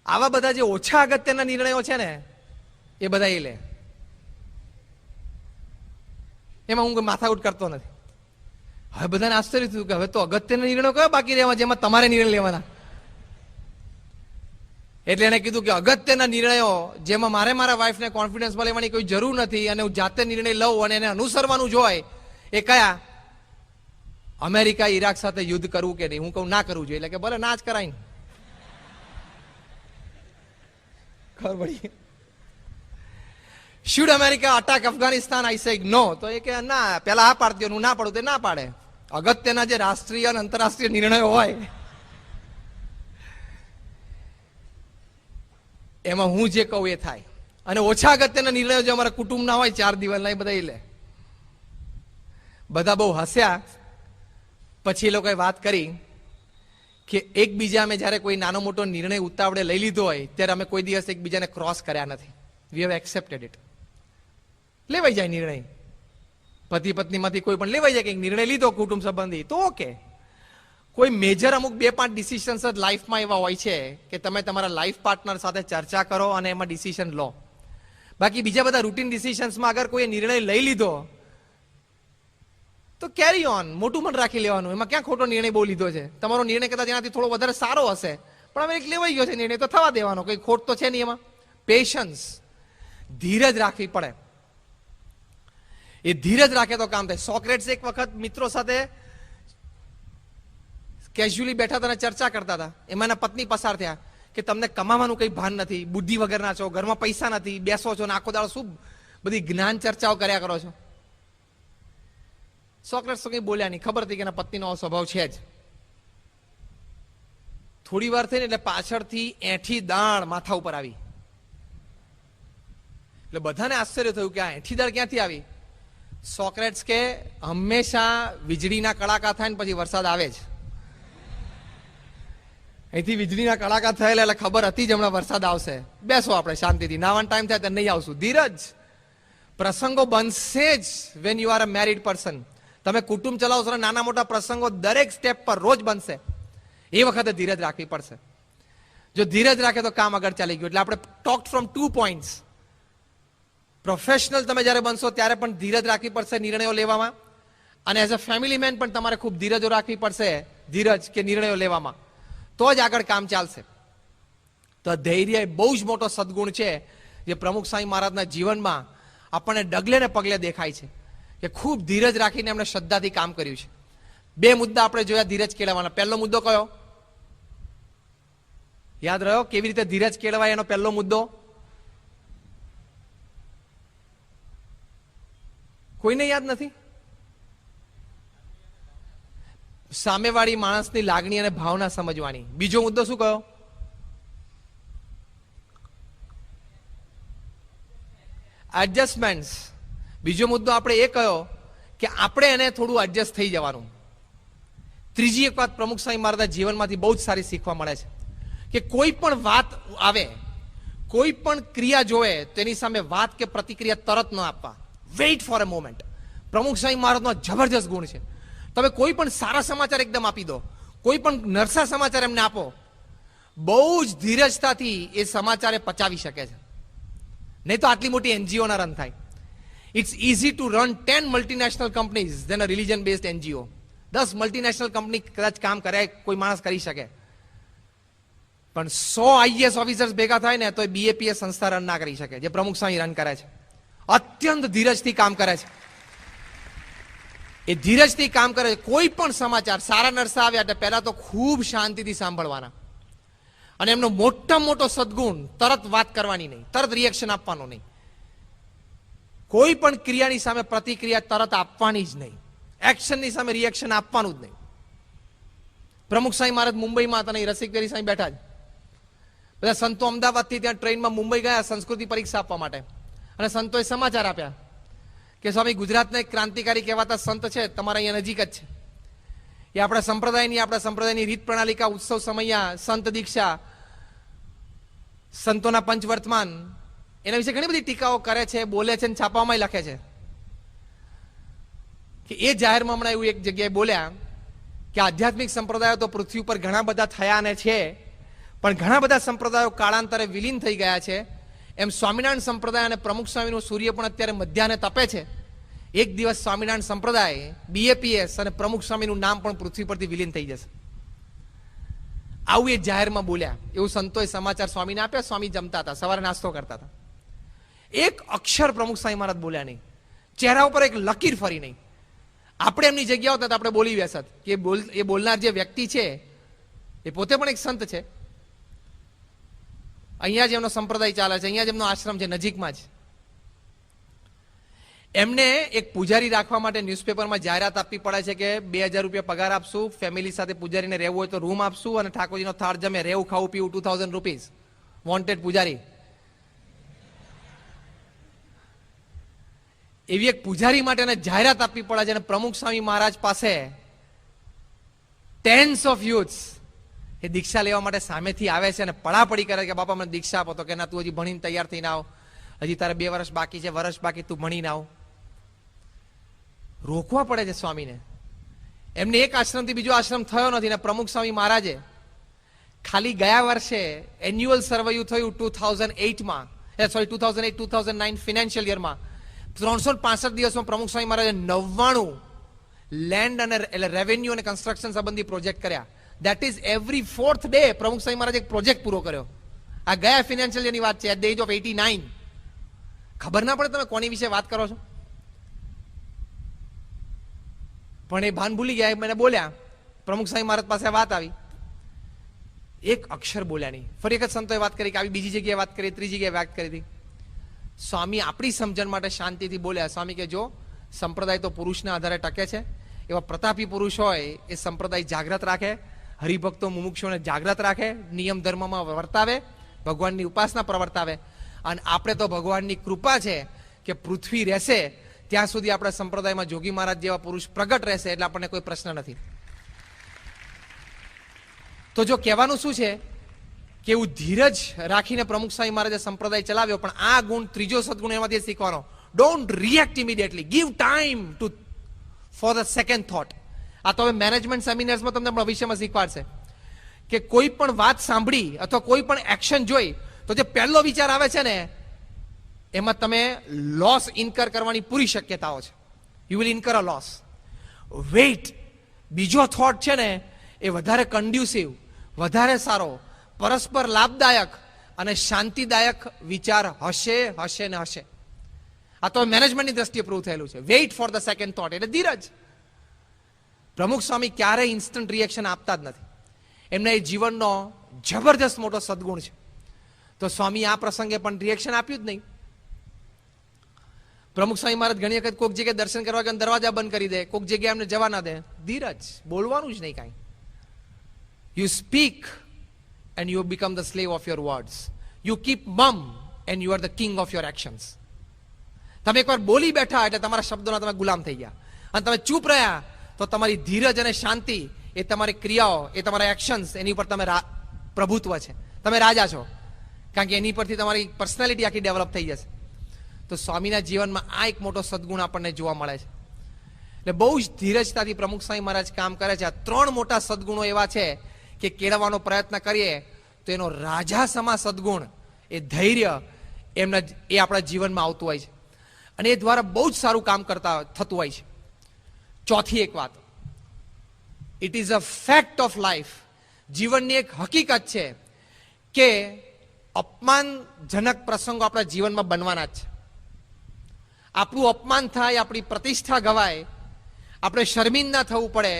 આવા બધા જે ઓછા અગત્યના નિર્ણયો છે ને એ બધા એ લે. એમાં હું માથાકૂટ કરતો નથી. હવે બધાને આશ્ચર્ય થયું કે હવે તો અગત્યના નિર્ણયો કયો બાકી રહેવા જેમાં તમારે નિર્ણય લેવાના. એટલે એને કીધું કે અગત્યના નિર્ણયો જેમાં મારે મારા વાઈફને કોન્ફિડન્સમાં લેવાની કોઈ જરૂર નથી અને હું જાતે નિર્ણય લઉં અને એને અનુસરવાનું જ હોય એ કયા? અમેરિકા ઈરાક સાથે યુદ્ધ કરવું કે નહીં? હું કહું ના કરવું જોઈએ. એટલે કે ભલે ના જ કરાય. ખબર પડી? Should America attack Afghanistan? I say no. તો એ કે ના, પેલા આ પાડતી, હું ના પાડું તે ના પાડે. અગત્યના જે રાષ્ટ્રીય અને આંતરરાષ્ટ્રીય નિર્ણયો હોય એમાં હું જે કહું એ થાય. અને ઓછા અગત્યના નિર્ણયો જે અમારા કુટુંબના હોય 4 દિવસના એ બધા એ લે. બધા બહુ હસ્યા. પછી એ લોકોએ વાત કરી કે એકબીજા અમે જ્યારે કોઈ નાનો મોટો નિર્ણય ઉતાવળે લઈ લીધો હોય ત્યારે અમે કોઈ દિવસ એકબીજાને ક્રોસ કર્યા નથી. We have accepted it. લેવાઈ જાય નિર્ણય. પતિ પત્નીમાંથી કોઈ પણ લેવાઈ જાય કે નિર્ણય લીધો કુટુંબ સંબંધી તો ઓકે. કોઈ મેજર અમુક 2-5 ડિસિશન્સ જ લાઈફમાં એવા હોય છે કે તમે તમારા લાઈફ પાર્ટનર સાથે ચર્ચા કરો અને એમાં ડિસિશન લો. બાકી બીજા બધા રૂટીન ડિસિશન્સમાં અગર કોઈ નિર્ણય લઈ લીધો તો કેરી ઓન, મોટું મન રાખી લેવાનું. એમાં ક્યાં ખોટો નિર્ણય બહુ લીધો છે? તમારો નિર્ણય કદાચ એનાથી થોડો વધારે સારો હશે પણ હવે એક લેવાઈ ગયો છે નિર્ણય તો થવા દેવાનો. કઈ ખોટ તો છે નહીં એમાં. પેશન્સ, ધીરજ રાખવી પડે. એ ધીરજ રાખે તો કામ થાય. સોક્રેટ્સ એક વખત મિત્રો સાથે કેઝ્યુઅલી બેઠા હતા અને ચર્ચા કરતા હતા. એમાં એના પત્ની પસાર થયા કે તમને કમાવાનું કઈ ભાન નથી, બુદ્ધિ વગરના છો, ઘરમાં પૈસા નથી, બેસો છો ને આખો દાડો શું બધી જ્ઞાન ચર્ચાઓ કર્યા કરો છો. સોક્રેટ્સ તો કઈ બોલ્યા નહીં. ખબર હતી કે એના પત્નીનો સ્વભાવ છે જ. થોડી વાર થઈને એટલે પાછળથી એઠી દાણ માથા ઉપર આવી. એટલે બધાને આશ્ચર્ય થયું કે આ એઠી દાણ ક્યાંથી આવી? સોક્રેટ્સ કે હંમેશા વીજળીના કડાકા થાય ને પછી વરસાદ આવે જ. અહીંથી વીજળીના કડાકા થયેલા એટલે ખબર હતી જ હમણાં વરસાદ આવશે. બેસો આપણે શાંતિથી, નાવાનો ટાઈમ થાય તો નહીં આવશું. ધીરજ. પ્રસંગો બનશે જ when you are a married person. તમે કુટુંબ ચલાવો છો, નાના મોટા પ્રસંગો દરેક સ્ટેપ પર રોજ બનશે. એ વખતે ધીરજ રાખવી પડશે. જો ધીરજ રાખે તો કામ આગળ ચાલી ગયું. એટલે આપણે ટોક ફ્રોમ 2 પોઈન્ટ્સ. પ્રોફેશનલ તમે જ્યારે બનશો ત્યારે પણ ધીરજ રાખવી પડશે નિર્ણયો લેવામાં, અને એઝ અ ફેમિલી મેન પણ તમારે ખૂબ ધીરજો રાખવી પડશે. ધીરજ કે નિર્ણયો લેવામાં તો જ આગળ કામ ચાલશે. તો ધૈર્ય એ બહુ જ મોટો સદગુણ છે જે પ્રમુખ સ્વામી મહારાજના જીવનમાં આપણને ડગલે ને પગલે દેખાય છે કે ખૂબ ધીરજ રાખીને એમણે શ્રદ્ધાથી કામ કર્યું છે. 2 મુદ્દા આપણે જોયા ધીરજ કેળવવાના. પહેલો મુદ્દો કયો યાદ રહ્યો? કેવી રીતે ધીરજ કેળવાય એનો પહેલો મુદ્દો? કોઈને યાદ નથી? સામેવાળી માણસની લાગણી અને ભાવના સમજવાની. બીજો મુદ્દો શું કયો? એડજસ્ટમેન્ટ્સ. બીજો મુદ્દો આપણે એ કયો કે આપણે એને થોડું એડજસ્ટ થઈ જવાનું. ત્રીજી એક વાત પ્રમુખ સ્વામી મહારાજના જીવનમાંથી બહુ જ સારી શીખવા મળે છે કે કોઈ પણ વાત આવે, કોઈ પણ ક્રિયા જોવે તેની સામે વાત કે પ્રતિક્રિયા તરત ન આપવા. Weight for a moment. પ્રમુખ સ્વામી મહારાજનો જબરજસ્ત ગુણ છે. તમે કોઈ પણ સારા સમાચાર એકદમ આપી દો, કોઈ પણ નરસા સમાચાર એમને આપો, બહુ જ ધીરજતાથી એ સમાચારે પચાવી શકે છે. નહીં તો આટલી મોટી એનજીઓ ના રન થાય. It's easy to run 10 multinational companies than a religion based NGO. 10 multinational company કદાચ કામ કરે કોઈ માણસ કરી શકે, પણ 100 આઈએએસ ઓફિસર્સ ભેગા થાય ને તો એ બીએપીએસ સંસ્થા રન ના કરી શકે જે પ્રમુખ સ્વામી રન કરે છે. અત્યંત ધીરજથી કામ કરે છે. એ ધીરજથી કામ કરે છે. કોઈ પણ સમાચાર સારા નરસા આવ્યા એટલે પહેલા તો ખૂબ શાંતિથી સાંભળવાના, અને એમનો મોટામાં મોટો સદગુણ તરત વાત કરવાની નહીં, તરત રિએક્શન આપવાનું નહીં. કોઈ પણ ક્રિયાની સામે પ્રતિક્રિયા તરત આપવાની જ નહીં. એક્શનની સામે રિએક્શન આપવાનું જ નહીં. પ્રમુખ સ્વામી મહારાજ મુંબઈમાં હતા ને રસિકવેરી સાંઈ બેઠા જ. બધા સંતો અમદાવાદથી ત્યાં ટ્રેનમાં મુંબઈ ગયા સંસ્કૃતિ પરીક્ષા આપવા માટે, અને સંતોએ સમાચાર આપ્યા કે સ્વામી ગુજરાતના એક ક્રાંતિકારી કહેવાતા સંત છે, તમારા અહીંયા નજીક જ છે. એ આપણા સંપ્રદાયની રીત પ્રણાલિકા, ઉત્સવ સમયા, સંત દીક્ષા, સંતોના પંચવર્તમાન, એના વિશે ઘણી બધી ટીકાઓ કરે છે, બોલે છે, છાપામાં લખે છે. કે એ જાહેરમાં હમણાં એવું એક જગ્યાએ બોલ્યા કે આધ્યાત્મિક સંપ્રદાયો તો પૃથ્વી ઉપર ઘણા બધા થયા ને છે, પણ ઘણા બધા સંપ્રદાયો કાળાંતરે વિલીન થઈ ગયા છે. એમ સ્વામિનારાયણ સંપ્રદાય અને પ્રમુખ સ્વામીનું સૂર્ય પણ અત્યારે મધ્યાહને તપે છે. એક દિવસ સ્વામિનારાયણ સંપ્રદાય, BAPS અને પ્રમુખ સ્વામીનું નામ પણ પૃથ્વી પરથી વિલીન થઈ જશે. આવું એ જાહેરમાં બોલ્યા. એવું સંતોએ સમાચાર સ્વામીને આપ્યા. સ્વામી જમતા હતા, સવારે નાસ્તો કરતા હતા. એક અક્ષર પ્રમુખ સ્વામી મહારાજ બોલ્યા નહીં, ચહેરા ઉપર એક લકીર ફરી નહીં. આપણે એમની જગ્યા હોત આપણે બોલી બેસત કે એ બોલનાર જે વ્યક્તિ છે એ પોતે પણ એક સંત છે. અહીંયા જ એમનો સંપ્રદાય ચાલે છે, અહીંયા જ એમનો આશ્રમ છે, નજીકમાં જ. એમને એક પૂજારી રાખવા માટે ન્યૂઝપેપરમાં જાહેરાત આપવી પડે છે કે 2000 રૂપિયા પગાર આપશું, ફેમિલી સાથે પૂજારીને રહેવું હોય તો રૂમ આપશું, અને ઠાકોરજીનો થાળ જમે, રહેવું ખાવું પીવું 2000 રૂપીઝ, વોન્ટેડ પૂજારી. એવી એક પૂજારી માટે જાહેરાત આપવી પડે છે. અને પ્રમુખ સ્વામી મહારાજ પાસે ટેન્સ ઓફ યુથ્સ એ દીક્ષા લેવા માટે સામેથી આવે છે અને પડાપડી કરે કે બાપા મને દીક્ષા આપો. તો કે ના, તું હજી ભણીને તૈયાર થઈને આવ, હજી તારે 2 વર્ષ બાકી છે, વર્ષ બાકી, તું ભણીને આવ. રોકવા પડે છે સ્વામીને. એમને એક આશ્રમથી બીજો આશ્રમ થયો નથી. ને પ્રમુખ સ્વામી મહારાજે ખાલી ગયા વર્ષે એન્યુઅલ સર્વેયું થયું 2008માં, 2008-2009 ફિનાન્શિયલ યરમાં 365 દિવસમાં પ્રમુખ સ્વામી મહારાજે 99 લેન્ડ અને રેવન્યુ અને કન્સ્ટ્રક્શન સંબંધી પ્રોજેક્ટ કર્યા. That is every 4th day પ્રમુખ સ્વામી મહારાજે એક પ્રોજેક્ટ પૂરો કર્યો. આ ગયા ફિનાન્શિયલ યરની વાત છે, એટ ધ એજ ઓફ 89. ખબર ના પડે તમે કોની વિશે વાત કરો છો. પણ એ ભાન ભૂલી ગયા. મને બોલ્યા, પ્રમુખ સ્વામી મહારાજ પાસે વાત આવી, એક અક્ષર બોલ્યા નહીં. ફરી એક સંતોએ વાત કરી કે આવી બીજી જગ્યાએ વાત કરી, ત્રીજી જગ્યાએ વાત કરી હતી. સ્વામી આપણી સમજણ માટે શાંતિથી બોલ્યા. સ્વામી કે જો સંપ્રદાય તો પુરુષના આધારે ટકે છે, એવા પ્રતાપી પુરુષ હોય એ સંપ્રદાય જાગ્રત રાખે, હરિભક્તો મુમુક્ષુઓને જાગ્રત રાખે, નિયમ ધર્મમાં વર્તાવે, ભગવાનની ઉપાસના પ્રવર્તાવે. અને આપણે તો ભગવાનની કૃપા છે કે પૃથ્વી રહેશે ત્યાં સુધી આપણા સંપ્રદાયમાં જોગી મહારાજ જેવા પુરુષ પ્રગટ રહેશે, એટલે આપણને કોઈ પ્રશ્ન નથી. તો જો કહેવાનું શું છે કે એવું ધીરજ રાખીને પ્રમુખ સ્વામી મહારાજે સંપ્રદાય ચલાવ્યો. પણ આ ગુણ, ત્રીજો સદગુણ એમાંથી શીખવાનો, don't react immediately, give time to for the second thought. આ તો હવે મેનેજમેન્ટ સેમિનાર્સમાં તમને ભવિષ્યમાં શીખવાડશે કે કોઈ પણ વાત સાંભળી અથવા કોઈ પણ એક્શન જોઈ તો જે પહેલો વિચાર આવે છે ને એમાં તમે લોસ ઇન્કર કરવાની પૂરી શક્યતાઓ છે. You will incur a loss. Wait, બીજો થોટ છે ને એ વધારે કન્ડ્યુસિવ, વધારે સારો, પરસ્પર લાભદાયક અને શાંતિદાયક વિચાર હશે, હશે ને હશે. આ તો મેનેજમેન્ટની દ્રષ્ટિએ પ્રૂવ થયેલું છે. Weight for the second thought, એટલે ધીરજ. પ્રમુખ સ્વામી ક્યારેય ઇન્સ્ટન્ટ રિએક્શન આપતા જ નથી. એમના એ જીવનનો જબરદસ્ત મોટો સદગુણ છે. તો સ્વામી આ પ્રસંગે પણ રિએક્શન આપ્યું જ નહીં. પ્રમુખ સ્વામી મહારાજ ઘણી વખત કોઈક જગ્યાએ દર્શન કરવા ગયા દરવાજા બંધ કરી દે, કોઈક જગ્યાએ એમને જવા ના દે. ધીરજ, બોલવાનું જ નહીં કાંઈ. You speak and you become the slave of your words. You keep mum and you are the king of your actions. તમે એકવાર બોલી બેઠા એટલે તમારા શબ્દોના તમે ગુલામ થઈ ગયા. અને તમે ચૂપ રહ્યા તો તમારી ધીરજ અને શાંતિ એ તમારી ક્રિયાઓ, એ તમારા એક્શન્સ, એની ઉપર તમે પ્રભુત્વ છે, તમે રાજા છો. કારણ કે એની પરથી તમારી પર્સનાલિટી આખી ડેવલપ થઈ જશે. તો સ્વામીના જીવનમાં આ એક મોટો સદગુણ આપણને જોવા મળે છે. એટલે બહુ જ ધીરજતાથી પ્રમુખ સ્વામી મહારાજ કામ કરે છે. આ 3 મોટા સદગુણો એવા છે કે કેળવવાનો પ્રયત્ન કરીએ તો એનો રાજા સમા સદગુણ, એ ધૈર્ય એમના એ આપણા જીવનમાં આવતું હોય છે અને એ દ્વારા બહુ જ સારું કામ થતું હોય છે. ચોથી એક વાત, it is a fact of life, જીવનની એક હકીકત છે કે અપમાનજનક પ્રસંગો આપણા જીવનમાં બનવાના જ છે. આપણું અપમાન થાય, આપણી પ્રતિષ્ઠા ગવાય, આપણે શર્મિંદા થવું પડે,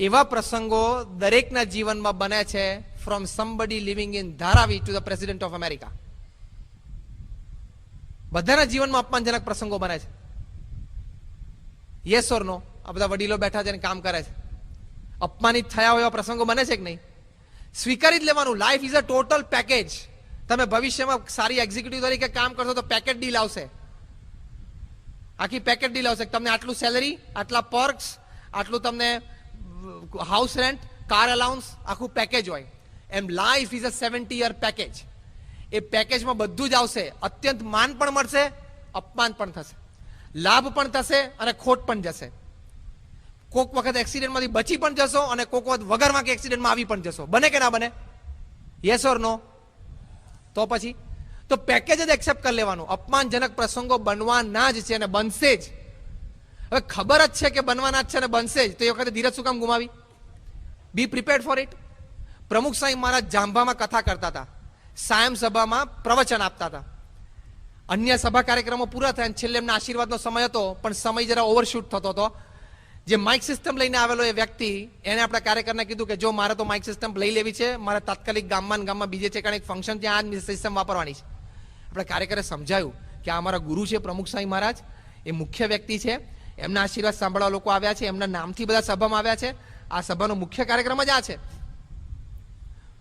એવા પ્રસંગો દરેકના જીવનમાં બને છે. From somebody living in Dharavi to the president of America. બધાના જીવનમાં અપમાનજનક પ્રસંગો બને છે. યસ ઓર નો? આ બધા વડીલો બેઠા છે અને કામ કરે છે. અપમાનિત થયા હોય એવા પ્રસંગો બને છે કે નહીં? સ્વીકારી જ લેવાનું. Life is a total package. તમે ભવિષ્યમાં સારી એક્ઝિક્યુટિવ તરીકે કામ કરશો તો પેકેજ ડીલ આવશે, આખી પેકેજ ડીલ આવશે. તમને આટલું સેલરી, આટલા પર્ક્સ, આટલું તમને હાઉસ રેન્ટ, કાર અલાઉન્સ, આખું પેકેજ હોય. એમ life is a 70-year package. એ પેકેજમાં બધું જ આવશે. અત્યંત માન પણ મળશે, અપમાન પણ થશે, લાભ પણ થશે અને ખોટ પણ જશે. કોક વખત એક્સિડન્ટમાંથી બચી પણ જશો અને કોક વખત વગરમાં કે એક્સિડન્ટમાં આવી પણ જશો. બને કે ના બને? યસ ઓર નો? તો પછી તો પેકેજ જ એક્સેપ્ટ કરી લેવાનું. અપમાનજનક પ્રસંગો બનવાના જ છે અને બનશે જ. હવે ખબર જ છે કે બનવાના જ છે અને બનશે જ, તો એ વખતે ધીરજ શું કામ ગુમાવી? બી પ્રિપેર્ડ ફોર ઇટ. પ્રમુખ સાંઈ મહારાજ જાંભામાં કથા કરતા હતા, સાયમ સભામાં પ્રવચન આપતા હતા. અન્ય સભા કાર્યક્રમો પૂરા થયા, છેલ્લે એમના આશીર્વાદનો સમય હતો, પણ સમય જરા ઓવરશૂટ થતો હતો. જે માઇક સિસ્ટમ લઈને આવેલો એ વ્યક્તિ, એને આપણા કાર્યકરને કીધું કે જો મારે તો માઇક સિસ્ટમ લઈ લેવી છે, મારે તાત્કાલિક ગામમાં બીજે છે કારણ એક ફંક્શન ત્યાં આ સિસ્ટમ વાપરવાની છે. આપણે કાર્યકરે સમજાયું કે આ અમારા ગુરુ છે પ્રમુખ સાંઈ મહારાજ, એ મુખ્ય વ્યક્તિ છે, એમના આશીર્વાદ સાંભળવા લોકો આવ્યા છે, એમના નામથી બધા સભામાં આવ્યા છે, આ સભાનો મુખ્ય કાર્યક્રમ જ આ છે.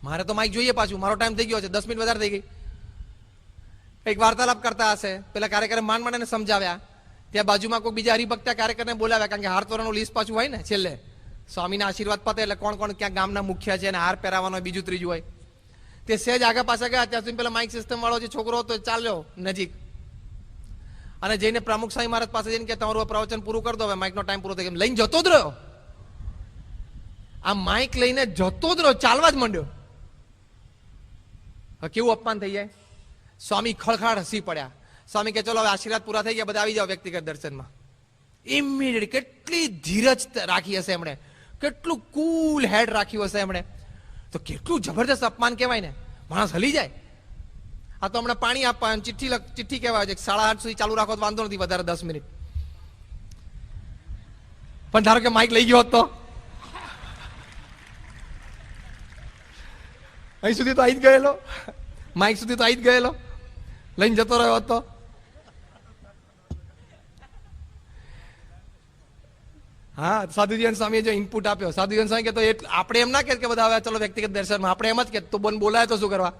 મારે તો માઇક જોઈએ, પાછું મારો ટાઈમ થઈ ગયો છે, 10 મિનિટ વધારે થઈ ગઈ. એક વાર્તાલાપ કરતા હશે, પેલા કાર્યકરે માંડ એને સમજાવ્યા. ત્યાં બાજુમાં કોઈ બીજા હરિભક્ત કાર્યકરને બોલાવ્યા, કારણ કે હાર તોરણનું લિસ્ટ પાછું હોય ને છેલ્લે. સ્વામીના આશીર્વાદ પતે એટલે કોણ કોણ ક્યાં ગામના મુખ્ય છે અને હાર પહેરાવાનો હોય, બીજું ત્રીજું હોય. તે સહેજ આગળ પાછા ગયા, ત્યાં સુધી પેલા માઇક સિસ્ટમ વાળો જે છોકરો હતો ચાલ્યો નજીક અને જઈને પ્રમુખ સાંઈ મહારાજ પાસે જઈને કે તમારું પ્રવચન પૂરું કરી દો, હવે માઇકનો ટાઈમ પૂરો થઈ ગયો. લઈને જતો જ રહ્યો. આ માઇક લઈને જતો જ રહ્યો, ચાલવા જ માંડ્યો. કેવું અપમાન થઈ જાય. સ્વામી ખળખાળ હસી પડ્યા. સ્વામી કે ચલો હવે આશીર્વાદ પૂરા થઈ ગયા, બધા આવી જાઓ વ્યક્તિગત દર્શનમાં. ઇમિડિયેટ કેટલી ધીરજ રાખી હશે એમણે, કેટલું કુલ હેડ રાખ્યું હશે એમણે, તો કેટલું જબરદસ્ત અપમાન કહેવાય ને. માણસ હલી જાય. આ તો હમણાં પાણી આપવા ચિઠ્ઠી કહેવાય છે 8:30 સુધી ચાલુ રાખો તો વાંધો નથી, વધારે 10 મિનિટ. પણ ધારો કે માઇક લઈ ગયો હોત તો અહીં સુધી તો આવી જ ગયેલો, માઇક સુધી તો આવી જ ગયેલો, લઈને જતો રહ્યો હતો. હા, સાધુજીવન સ્વામીએ જો ઇનપુટ આપ્યો, સાધુજીવન સ્વામી કે તો આપણે એમ ના કે બધા હવે ચલો વ્યક્તિગત દર્શનમાં, આપણે એમ જ કે તો બોલાય તો શું કરવા.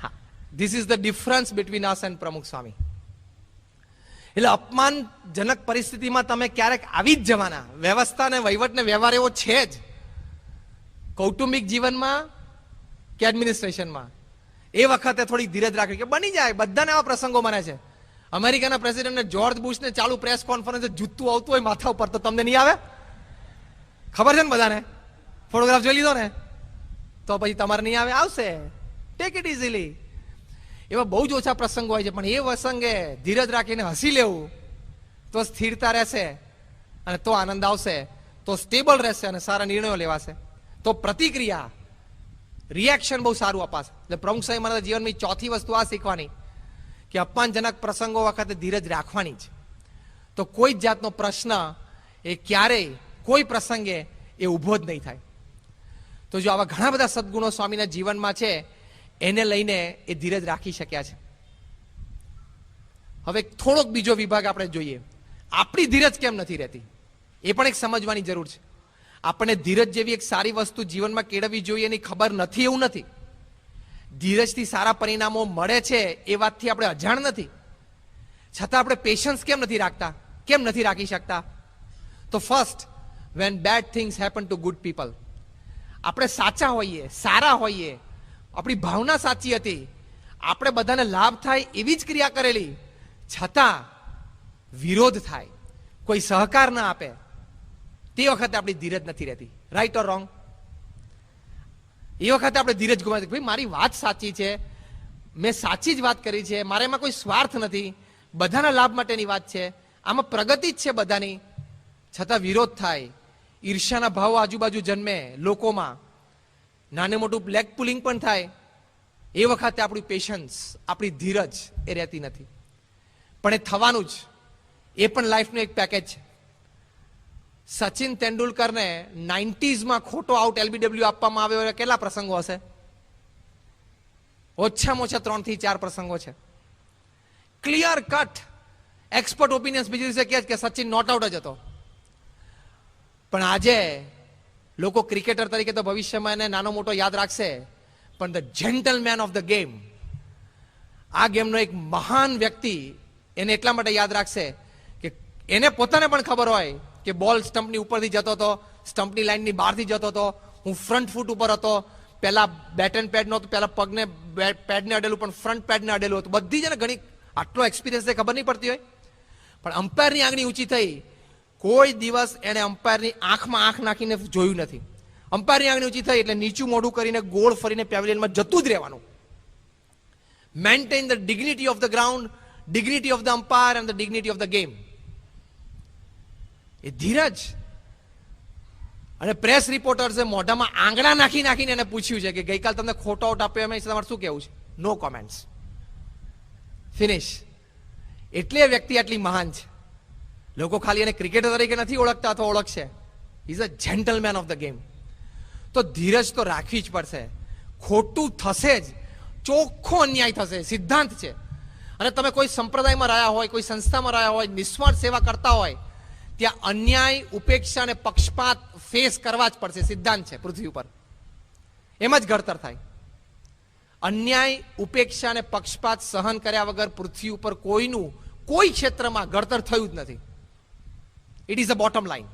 હા, this is the difference between us and પ્રમુખ સ્વામી. એટલે અપમાનજનક પરિસ્થિતિમાં તમે ક્યારેક આવી જ જવાના. વ્યવસ્થા ને વહીવટ ને વ્યવહાર એવો છે જ, કૌટુંબિક જીવનમાં કે એડમિનિસ્ટ્રેશનમાં. એ વખતે થોડી ધીરજ રાખવી કે બની જાય. બધાને આવા પ્રસંગો બને છે. અમેરિકાના પ્રેસિડેન્ટને જોર્જ બુશને ચાલુ પ્રેસ કોન્ફરન્સ જૂતું આવતું હોય માથા ઉપર, તો તમને નહીં આવે? ખબર છે ને બધાને? ફોટોગ્રાફ જોઈ લીધો ને? તો પછી તમારે નહીં આવે? આવશે. Take it easily. એવા બહુ જ ઓછા પ્રસંગો હોય છે, પણ એ પ્રસંગે ધીરજ રાખીને હસી લેવું તો સ્થિરતા રહેશે અને તો આનંદ આવશે, તો સ્ટેબલ રહેશે અને સારા નિર્ણયો લેવાશે, તો પ્રતિક્રિયા રિએક્શન બહુ સારું અપાશે. એટલે પ્રમુખ સાંઈ મારા જીવનની ચોથી વસ્તુ આ શીખવાની કે અપમાનજનક પ્રસંગો વખતે ધીરજ રાખવાની જ. તો કોઈ જ જાતનો પ્રશ્ન એ ક્યારેય કોઈ પ્રસંગે એ ઊભો જ નહીં થાય. તો જો આવા ઘણા બધા સદગુણો સ્વામીના જીવનમાં છે, એને લઈને એ ધીરજ રાખી શક્યા છે. હવે થોડોક બીજો વિભાગ આપણે જોઈએ, આપણી ધીરજ કેમ નથી રહેતી, એ પણ એક સમજવાની જરૂર છે. આપણને ધીરજ જેવી એક સારી વસ્તુ જીવનમાં કેળવવી જોઈએ એની ખબર નથી એવું નથી. ધીરજથી સારા પરિણામો મળે છે એ વાતથી આપણે અજાણ નથી, છતાં આપણે પેશન્સ કેમ નથી રાખતા, કેમ નથી રાખી શકતા? તો first, when bad things happen to good people. આપણે સાચા હોઈએ, સારા હોઈએ, આપણી ભાવના સાચી હતી, આપણે બધાને લાભ થાય એવી જ ક્રિયા કરેલી, છતાં વિરોધ થાય, કોઈ સહકાર ના આપે, તે વખતે આપણી ધીરજ નથી રહેતી. Right or wrong? એ વખતે આપણે ધીરજ ગુમાવી. ભાઈ મારી વાત સાચી છે, મેં સાચી જ વાત કરી છે, મારે એમાં કોઈ સ્વાર્થ નથી, બધાના લાભ માટેની વાત છે, આમાં પ્રગતિ જ છે બધાની, છતાં વિરોધ થાય, ઈર્ષ્યાના ભાવ આજુબાજુ જન્મે લોકોમાં, નાને મોટું બ્લેક પુલિંગ પણ થાય. એ વખતે આપણું પેશન્સ, આપણી ધીરજ એ રહેતી નથી. પણ એ થવાનું જ, એ પણ લાઈફનું એક પેકેજ છે. સચિન તેંડુલકરને 90s ખોટો આઉટ LBW આપવામાં આવ્યો, કેટલા પ્રસંગો હશે? ઓછામાં ઓછા 3 થી 4 પ્રસંગો છે. ક્લિયર કટ એક્સપર્ટ ઓપિનિયન્સ બીજી દિવસે કહે કે સચિન નોટ આઉટ જ હતો. પણ આજે લોકો ક્રિકેટર તરીકે તો ભવિષ્યમાં એને નાનો મોટો યાદ રાખશે, પણ the gentleman of the game, આ ગેમનો એક મહાન વ્યક્તિ એને એટલા માટે યાદ રાખશે કે એને પોતાને પણ ખબર હોય કે બોલ સ્ટમ્પની ઉપરથી જતો હતો, સ્ટમ્પની લાઇનની બહારથી જતો હતો, હું ફ્રન્ટ ફૂટ ઉપર હતો, પહેલા બેટ એન્ડ પેડ નહોતું, પહેલા પગને પેડને અડેલું પણ ફ્રન્ટ પેડને અડેલું હતું. બધી જ ને ઘણી આટલો એક્સપિરિયન્સ ખબર નહીં પડતી હોય, પણ અમ્પાયરની આંગળી ઊંચી થઈ, કોઈ દિવસ એને અમ્પાયરની આંખમાં આંખ નાખીને જોયું નથી. અમ્પાયરની આંગળી ઊંચી થઈ એટલે નીચું મોઢું કરીને ગોળ ફરીને પેવેલિયનમાં જતું જ રહેવાનું. Maintain the dignity of the ground, dignity of the umpire and the dignity of the game. એ ધીરજ. અને પ્રેસ રિપોર્ટર્સે મોઢામાં આંગળા નાખી નાખીને એને પૂછ્યું છે કે ગઈકાલ તમને ખોટો આઉટ આપ્યો એમ તમારે શું કહેવું છે? નો કોમેન્ટ્સ, ફિનિશ. એટલે એ વ્યક્તિ આટલી મહાન છે. લોકો ખાલી એને ક્રિકેટર તરીકે નથી ઓળખતા અથવા ઓળખશે, is a gentleman of the game. તો ધીરજ તો રાખવી જ પડશે. ખોટું થશે જ, ચોખ્ખો અન્યાય થશે, સિદ્ધાંત છે. અને તમે કોઈ સંપ્રદાયમાં રહ્યા હોય, કોઈ સંસ્થામાં રહ્યા હોય, નિસ્વાર્થ સેવા કરતા હોય, ત્યાં અન્યાય, ઉપેક્ષા અને પક્ષપાત ફેસ કરવા જ પડશે, સિદ્ધાંત છે પૃથ્વી ઉપર. એમ જ ઘડતર થાય. અન્યાય, ઉપેક્ષા અને પક્ષપાત સહન કર્યા વગર પૃથ્વી ઉપર કોઈનું કોઈ ક્ષેત્રમાં ઘડતર થયું જ નથી. It is a bottom line.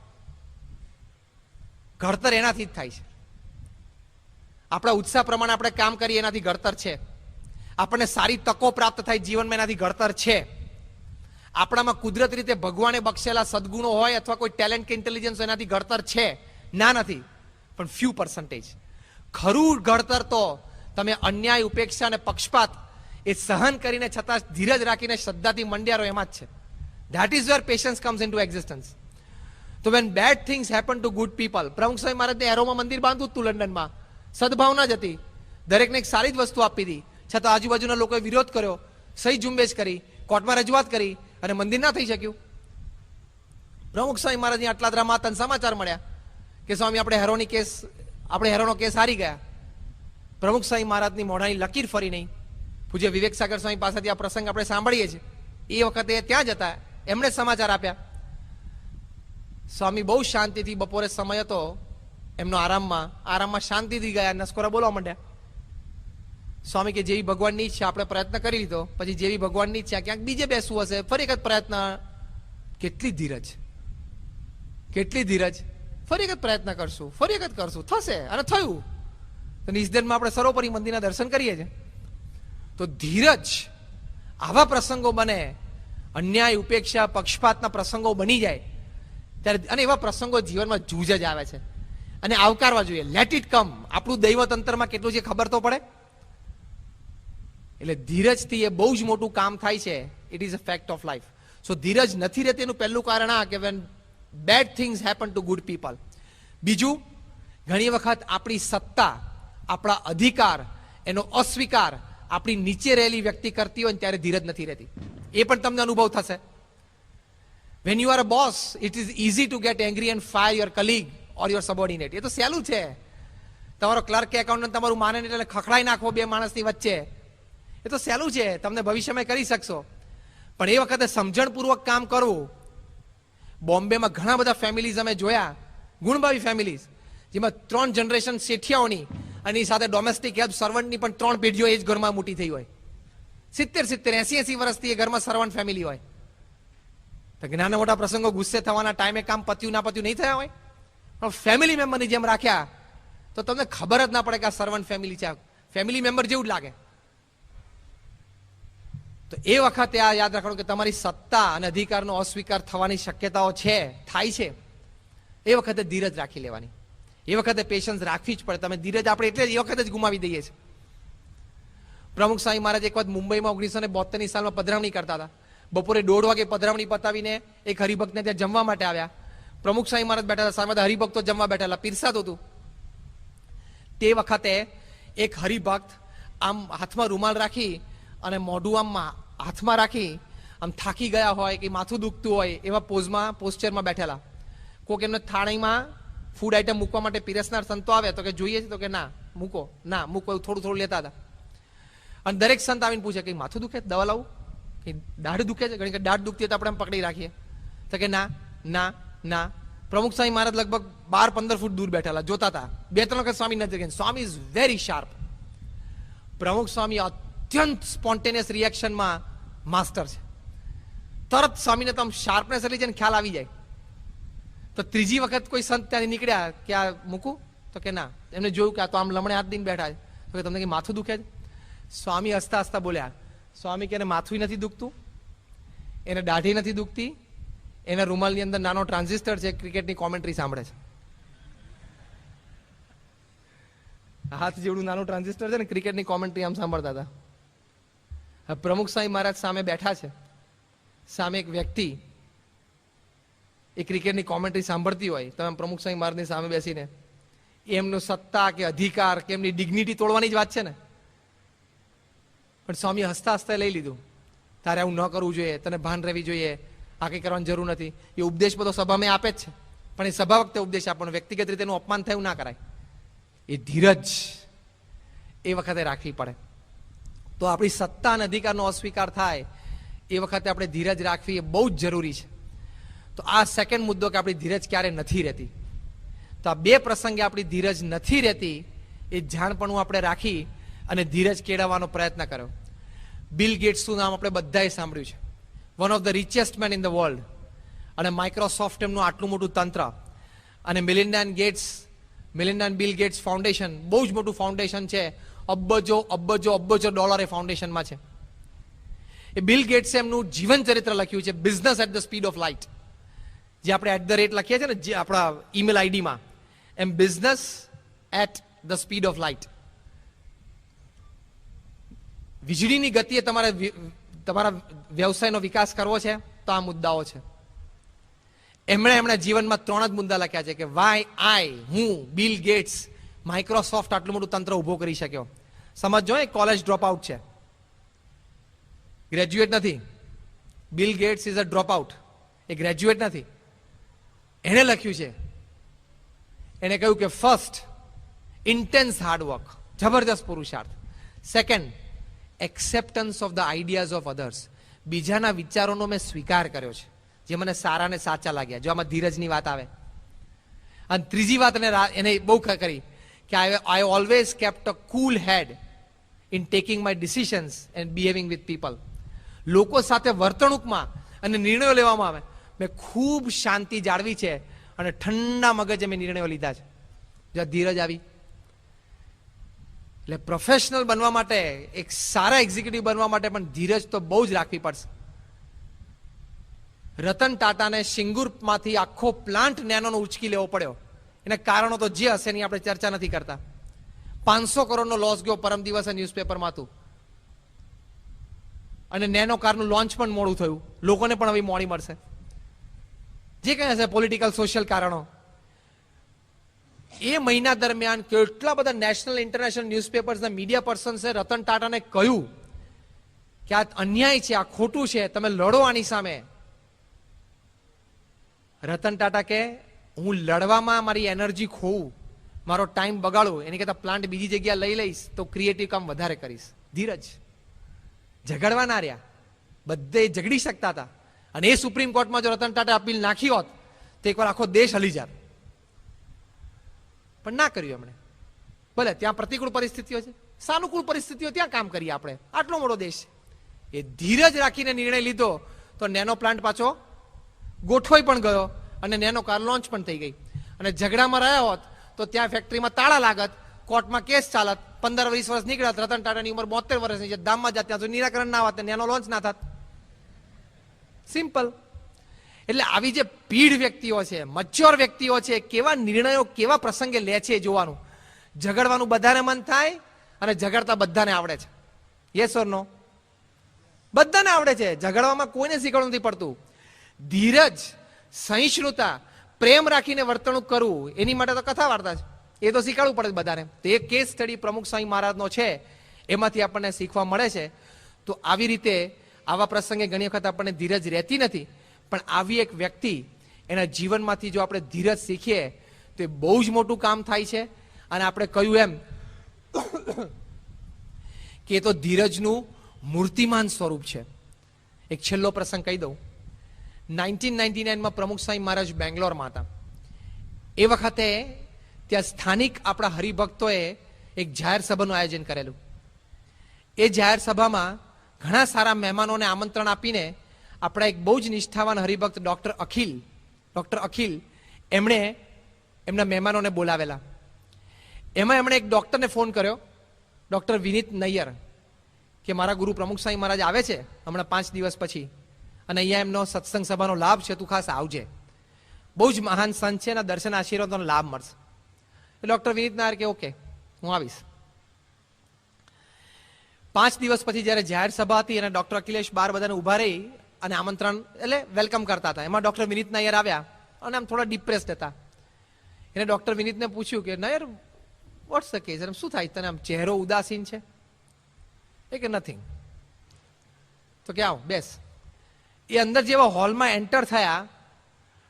ઘડતર એનાથી જ થાય છે. આપણા ઉત્સાહ પ્રમાણે આપણે કામ કરીએ એનાથી ઘડતર છે. આપણને સારી તકો પ્રાપ્ત થાય જીવનમાં એનાથી ઘડતર છે. આપણામાં કુદરતી રીતે ભગવાને બક્ષેલા સદગુણો હોય અથવા કોઈ ટેલેન્ટ કે ઇન્ટેલિજન્સ એનાથી ઘડતર છે, ના નથી, પણ ફ્યુ પર્સન્ટેજ. ખરું ઘડતર તો તમે અન્યાય, ઉપેક્ષા અને પક્ષપાત એ સહન કરીને છતાં ધીરજ રાખીને શ્રદ્ધાથી મંડ્યા રહો એમાં જ છે. That is where patience comes in to existence. તો when bad things happen to good people, Pramukh Swami મહારાજને એરોમાં મંદિર બાંધવું હતું લંડનમાં, સદભાવના જ હતી, દરેકને એક સારી જ વસ્તુ આપી હતી, છતાં આજુબાજુના લોકોએ વિરોધ કર્યો, સહી ઝુંબેશ કરી, કોર્ટમાં રજૂઆત કરી અને મંદિર ના થઈ શક્યું. પ્રમુખ સ્વામી મહારાજની આટલા ધ્રામાતન સમાચાર મળ્યા કે સ્વામી આપણે હેરોનો કેસ હારી ગયા. પ્રમુખ સ્વામી મહારાજની મોઢાની લકીર ફરી નહીં. પૂજ્ય વિવેક સાગર સ્વામી પાસેથી આ પ્રસંગ આપણે સાંભળીએ છીએ. એ વખતે ત્યાં જ હતા, એમણે સમાચાર આપ્યા. સ્વામી બહુ શાંતિથી, બપોરે સમય હતો એમનો આરામમાં શાંતિથી ગયા, નસકોરા બોલવા માંડ્યા. સ્વામી કે જેવી ભગવાનની ઈચ્છા, આપણે પ્રયત્ન કરી લીધો, પછી જેવી ભગવાનની ઈચ્છા, ક્યાંક બીજે બેસવું હશે, ફરી એક જ પ્રયત્ન. કેટલી ધીરજ, કેટલી ધીરજ. ફરી એક જ પ્રયત્ન કરશું, ફરી એક જ કરશું, થશે. અને થયું. તો નિષેધમાં આપણે સર્વોપરી મંદિરના દર્શન કરીએ છીએ. તો ધીરજ. આવા પ્રસંગો બને, અન્યાય, ઉપેક્ષા, પક્ષપાતના પ્રસંગો બની જાય ત્યારે, અને એવા પ્રસંગો જીવનમાં જૂજ જ આવે છે અને આવકારવા જોઈએ. Let it come. આપણું દૈવત અંતરમાં કેટલું છે ખબર તો પડે. એટલે ધીરજથી એ બહુ જ મોટું કામ થાય છે. It is a fact of life. So ધીરજ નથી રહેતી એનું પહેલું કારણ આ કે when bad things happen to good people. બીજું, ઘણી વખત આપણી સત્તા, આપણા અધિકાર, એનો અસ્વીકાર આપણી નીચે રહેલી વ્યક્તિ કરતી હોય ત્યારે ધીરજ નથી રહેતી. એ પણ તમને અનુભવ થશે. When you are a boss, it is easy to get angry and fire your colleague or your subordinate. એ તો સહેલું છે. તમારો ક્લર્ક કે એકાઉન્ટન્ટ તમારું માને એટલે ખખડાઈ નાખવો બે માણસની વચ્ચે, એ તો સહેલું છે, તમને ભવિષ્યમાં કરી શકશો. પણ એ વખતે સમજણપૂર્વક કામ કરવું. બોમ્બેમાં ઘણા બધા ફેમિલીઝ અમે જોયા, ગુણભાવી ફેમિલીઝ, જેમાં 3 જનરેશન શેઠિયાઓની અને એની સાથે ડોમેસ્ટિક હેલ્પ સર્વન્ટની પણ 3 પેઢીઓ એ જ ઘરમાં મોટી થઈ હોય. 70, 80 વર્ષથી એ ઘરમાં સર્વન્ટ ફેમિલી હોય. તો નાના મોટા પ્રસંગો, ગુસ્સે થવાના ટાઈમે કામ પત્યું ના પત્યું નહીં થયા હોય, પણ ફેમિલી મેમ્બરની જેમ રાખ્યા તો તમને ખબર જ ના પડે કે આ સર્વન્ટ ફેમિલી છે. ફેમિલી મેમ્બર જેવું જ લાગે. તો એ વખતે આ યાદ રાખવાનું કે તમારી સત્તા અને અધિકારનો અસ્વીકાર થવાની શક્યતાઓ છે, થાય છે. એ વખતે ધીરજ રાખી લેવાની. એ વખતે પેશન્સ રાખવી જ પડે. તમે ધીરજ આપણે એટલે એ વખતે જ ગુમાવી દઈએ છીએ. પ્રમુખ સ્વામી મહારાજ એક વખત મુંબઈમાં 1972ની સાલમાં પધરામણી કરતા હતા. બપોરે 1:30 વાગે પધરામણી પતાવીને એક હરિભક્તને ત્યાં જમવા માટે આવ્યા. પ્રમુખ સ્વામી મહારાજ બેઠા હતા, સામે હરિભક્તો જમવા બેઠેલા, પીરસાતું હતું. તે વખતે એક હરિભક્ત આમ હાથમાં રૂમાલ રાખી અને મોઢું આમ હાથમાં રાખી આમ થાકી ગયા હોય કે માથું દુખતું હોય એવા પોસ્ચરમાં બેઠેલા. કોઈક એમને થાળીમાં ફૂડ આઈટમ મૂકવા માટે પીરસનાર સંતો આવે તો કે જોઈએ છે, તો કે ના મૂકો, ના મૂકો, થોડું થોડું લેતા હતા. અને દરેક સંત આવીને પૂછે કે માથું દુખે, દવા લાવું, કે દાઢ દુખે છે, ઘણી દાઢ દુખતી હોય તો આપણે એમ પકડી રાખીએ, તો કે ના ના ના. પ્રમુખ સ્વામી મહારાજ લગભગ 12-15 ફૂટ દૂર બેઠેલા, જોતા હતા. 2-3 વખત સ્વામી નજર ગઈ. સ્વામી ઇઝ વેરી શાર્પ. પ્રમુખ સ્વામી અત્યંત સ્પોન્ટેનિયસ રિએક્શનમાં માસ્ટર છે. તરત સ્વામીને તો શાર્પનેસ એટલી છે ને ખ્યાલ આવી જાય. તો ત્રીજી વખત કોઈ સંત ત્યાં નીકળ્યા કે આ મૂકું, તો કે ના. એમને જોયું કે આ તો આમ લમણે હાથ દઈને બેઠા છે, તો કે તમને કે માથું દુખે છે? સ્વામી હસતા હસતા બોલ્યા, સ્વામી કે એને માથું નથી દુખતું, એને દાઢી નથી દુખતી, એના રૂમાલની અંદર નાનો ટ્રાન્ઝિસ્ટર છે, ક્રિકેટની કોમેન્ટ્રી સાંભળે છે. હાથ જેવડું નાનું ટ્રાન્ઝિસ્ટર છે ને, ક્રિકેટની કોમેન્ટ્રી આમ સાંભળતા હતા. હવે પ્રમુખ સ્વામી મહારાજ સામે બેઠા છે, સામે એક વ્યક્તિ એ ક્રિકેટની કોમેન્ટ્રી સાંભળતી હોય, તમે પ્રમુખ સ્વામી મહારાજની સામે બેસીને એમનું સત્તા કે અધિકાર કે એમની ડિગ્નિટી તોડવાની જ વાત છે ને. પણ સ્વામી હસતા હસતા લઈ લીધું, તારે આવું ન કરવું જોઈએ, તને ભાન રહેવી જોઈએ, આ કંઈ કરવાની જરૂર નથી. એ ઉપદેશ બધો સભામાં આપે જ છે, પણ એ સભા વખતે ઉપદેશ આપવાનો, વ્યક્તિગત રીતે એનું અપમાન થયું ના કરાય. એ ધીરજ એ વખતે રાખવી પડે. તો આપણી સત્તા અને અધિકારનો અસ્વીકાર થાય એ વખતે આપણે ધીરજ રાખવી એ બહુ જ જરૂરી છે. તો આ સેકન્ડ મુદ્દો કે આપણી ધીરજ ક્યારે નથી રહેતી. તો આ બે પ્રસંગે આપણી ધીરજ નથી રહેતી એ જાણપણું આપણે રાખી અને ધીરજ કેળવવાનો પ્રયત્ન કર્યો. બિલ ગેટ્સનું નામ આપણે બધાએ સાંભળ્યું છે, one of the richest men in the world. અને માઇક્રોસોફ્ટ એમનું આટલું મોટું તંત્ર, અને Melinda and Bill Gates Foundation બહુ જ મોટું ફાઉન્ડેશન છે. અબજો ડોલર એ ફાઉન્ડેશનમાં છે. એ બિલ ગેટ્સે એમનું જીવન ચરિત્ર લખ્યું છે, business at the speed of light. જે આપણે @ લખીએ છીએ ને જે આપણા ઈમેલ આઈડીમાં, એમ business at the speed of light. વીજળીની ગતિએ તમારા વ્યવસાયનો વિકાસ કરવો છે તો આ મુદ્દાઓ છે. એમણે જીવનમાં 3 જ મુદ્દા લખ્યા છે કે વાય હું બિલ ગેટ્સ માઇક્રોસોફ્ટ આટલું મોટું તંત્ર ઉભો કરી શક્યો. સમજો, એ કોલેજ ડ્રોપ આઉટ છે, ગ્રેજ્યુએટ નથી. Bill Gates is a drop out, એ ગ્રેજ્યુએટ નથી. એણે લખ્યું છે, એણે કહ્યું કે ફર્સ્ટ ઇન્ટેન્સ હાર્ડવર્ક, જબરદસ્ત પુરુષાર્થ. Second acceptance of the ideas of others, બીજાના વિચારોનો મેં સ્વીકાર કર્યો છે જે મને સારા ને સાચા લાગ્યા, જો આમાં ધીરજની વાત આવે. અને ત્રીજી વાત એને બહુ કરી કે I always kept a cool head in taking my decisions and behaving with people. લોકો સાથે વર્તણૂકમાં અને નિર્ણયો લેવામાં આવે મેં ખૂબ શાંતિ જાળવી છે અને ઠંડા મગજે મેં નિર્ણયો લીધા છે. જો ધીરજ આવી. એટલે પ્રોફેશનલ બનવા માટે, એક સારા એક્ઝિક્યુટિવ બનવા માટે પણ ધીરજ તો બહુ જ રાખવી પડશે. રતન ટાટાને સિંગુરમાંથી આખો પ્લાન્ટ નેનોનો ઉચકી લેવો પડ્યો. એના કારણો તો જે હશે એની આપણે ચર્ચા નથી કરતા. 500 કરોડનો લોસ ગયો પરમ દિવસે ન્યૂઝપેપરમાં હતું. અને નેનો કારનું લોન્ચ પણ મોડું થયું, લોકોને પણ હવે મોડી મળશે. જે કંઈ હશે પોલિટિકલ સોશિયલ કારણો. એ મહિના દરમિયાન કેટલા બધા નેશનલ ઇન્ટરનેશનલ ન્યૂઝપેપર્સના મીડિયા પર્સન્સે રતન ટાટાને કહ્યું કે આ અન્યાય છે, આ ખોટું છે, તમે લડો આની સામે. રતન ટાટા કે હું લડવામાં મારી એનર્જી ખોવું, મારો ટાઈમ બગાડું, એની કરતા પ્લાન્ટ બીજી જગ્યાએ લઈ લઈશ તો ક્રિએટિવ કામ વધારે કરીશ. ધીરજ. ઝઘડવા ના રહ્યા, બધે ઝઘડી શકતા હતા. અને એ સુપ્રીમ કોર્ટમાં જો રતન ટાટા અપીલ નાખી હોત તો એકવાર આખો દેશ હલી જાત. પણ ના કર્યું એમણે. ભલે ત્યાં પ્રતિકૂળ પરિસ્થિતિઓ છે, સાનુકૂળ પરિસ્થિતિઓ ત્યાં કામ કરીએ આપણે, આટલો મોટો દેશ છે. એ ધીરજ રાખીને નિર્ણય લીધો તો નેનો પ્લાન્ટ પાછો ગોઠવાઈ પણ ગયો અને નેનો કાર લોન્ચ પણ થઈ ગઈ. અને ઝઘડામાં રહ્યા હોત તો ત્યાં ફેક્ટરીમાં તાળા લાગત, કોર્ટમાં કેસ ચાલત, 15-20 વર્ષ નીકળત, રતન ટાટાની ઉંમર 72 વર્ષની છે, દામમાં જાત ત્યાં સુધી નિરાકરણ ના આવત, નેનો લોન્ચ ના થાત. સિમ્પલ. એટલે આવી જે પીઢ વ્યક્તિઓ છે, મચ્યોર વ્યક્તિઓ છે, કેવા નિર્ણયો કેવા પ્રસંગે લે છે એ જોવાનું. ઝઘડવાનું બધાને મન થાય અને ઝઘડતા બધાને આવડે છે. યસ ઓર નો? બધાને આવડે છે. ઝઘડવામાં કોઈને શીખવવું નથી પડતું. ધીરજ, સહિષ્ણુતા, પ્રેમ રાખીને વર્તણૂક કરવું, એની માટે તો કથા વાર્તા છે, એ તો શીખવાડવું પડે બધાને. તો એ કેસ સ્ટડી પ્રમુખ સ્વામી મહારાજનો છે, એમાંથી આપણને શીખવા મળે છે. તો આવી રીતે આવા પ્રસંગે ઘણી વખત આપણને ધીરજ રહેતી નથી, પણ આવી એક વ્યક્તિ એના જીવનમાંથી જો આપણે ધીરજ શીખીએ તો એ બહુ જ મોટું કામ થાય છે. અને આપણે કહ્યું એમ કે એ તો ધીરજનું મૂર્તિમાન સ્વરૂપ છે. એક છેલ્લો પ્રસંગ કહી દઉં. 1999માં પ્રમુખ સ્વામી મહારાજ બેંગ્લોરમાં હતા. એ વખતે ત્યાં સ્થાનિક આપણા હરિભક્તોએ એક જાહેર સભાનું આયોજન કરેલું. એ જાહેર સભામાં ઘણા સારા મહેમાનોને આમંત્રણ આપીને આપણા એક બહુ જ નિષ્ઠાવાન હરિભક્ત ડૉક્ટર અખિલ એમણે એમના મહેમાનોને બોલાવેલા. એમાં એમણે એક ડૉક્ટરને ફોન કર્યો, ડૉક્ટર વિનીત નૈયર, કે મારા ગુરુ પ્રમુખ સ્વામી મહારાજ આવે છે હમણાં 5 દિવસ પછી, અને અહીંયા એમનો સત્સંગ સભાનો લાભ છે, તું ખાસ આવજે. બહુ જ મહાન સંત છે, એના દર્શન આશીર્વાદનો લાભ મળશે. ડૉક્ટર વિનીત નાયર કે ઓકે, હું આવીશ. 5 દિવસ પછી જ્યારે જાહેર સભા હતી અને ડૉક્ટર અખિલેશ બાર બધાને ઊભા રહી અને આમંત્રણ એટલે વેલકમ કરતા હતા, એમાં ડૉક્ટર વિનીત નાયર આવ્યા અને આમ થોડા ડિપ્રેસ્ડ હતા. એને ડૉક્ટર વિનીતને પૂછ્યું કે નાયર, વોટ્સ ધ કેસ, શું થાય તને, આમ ચહેરો ઉદાસીન છે? એ કે નથિંગ. તો કે આવ બેસ. એ અંદર જેવા હોલમાં એન્ટર થયા,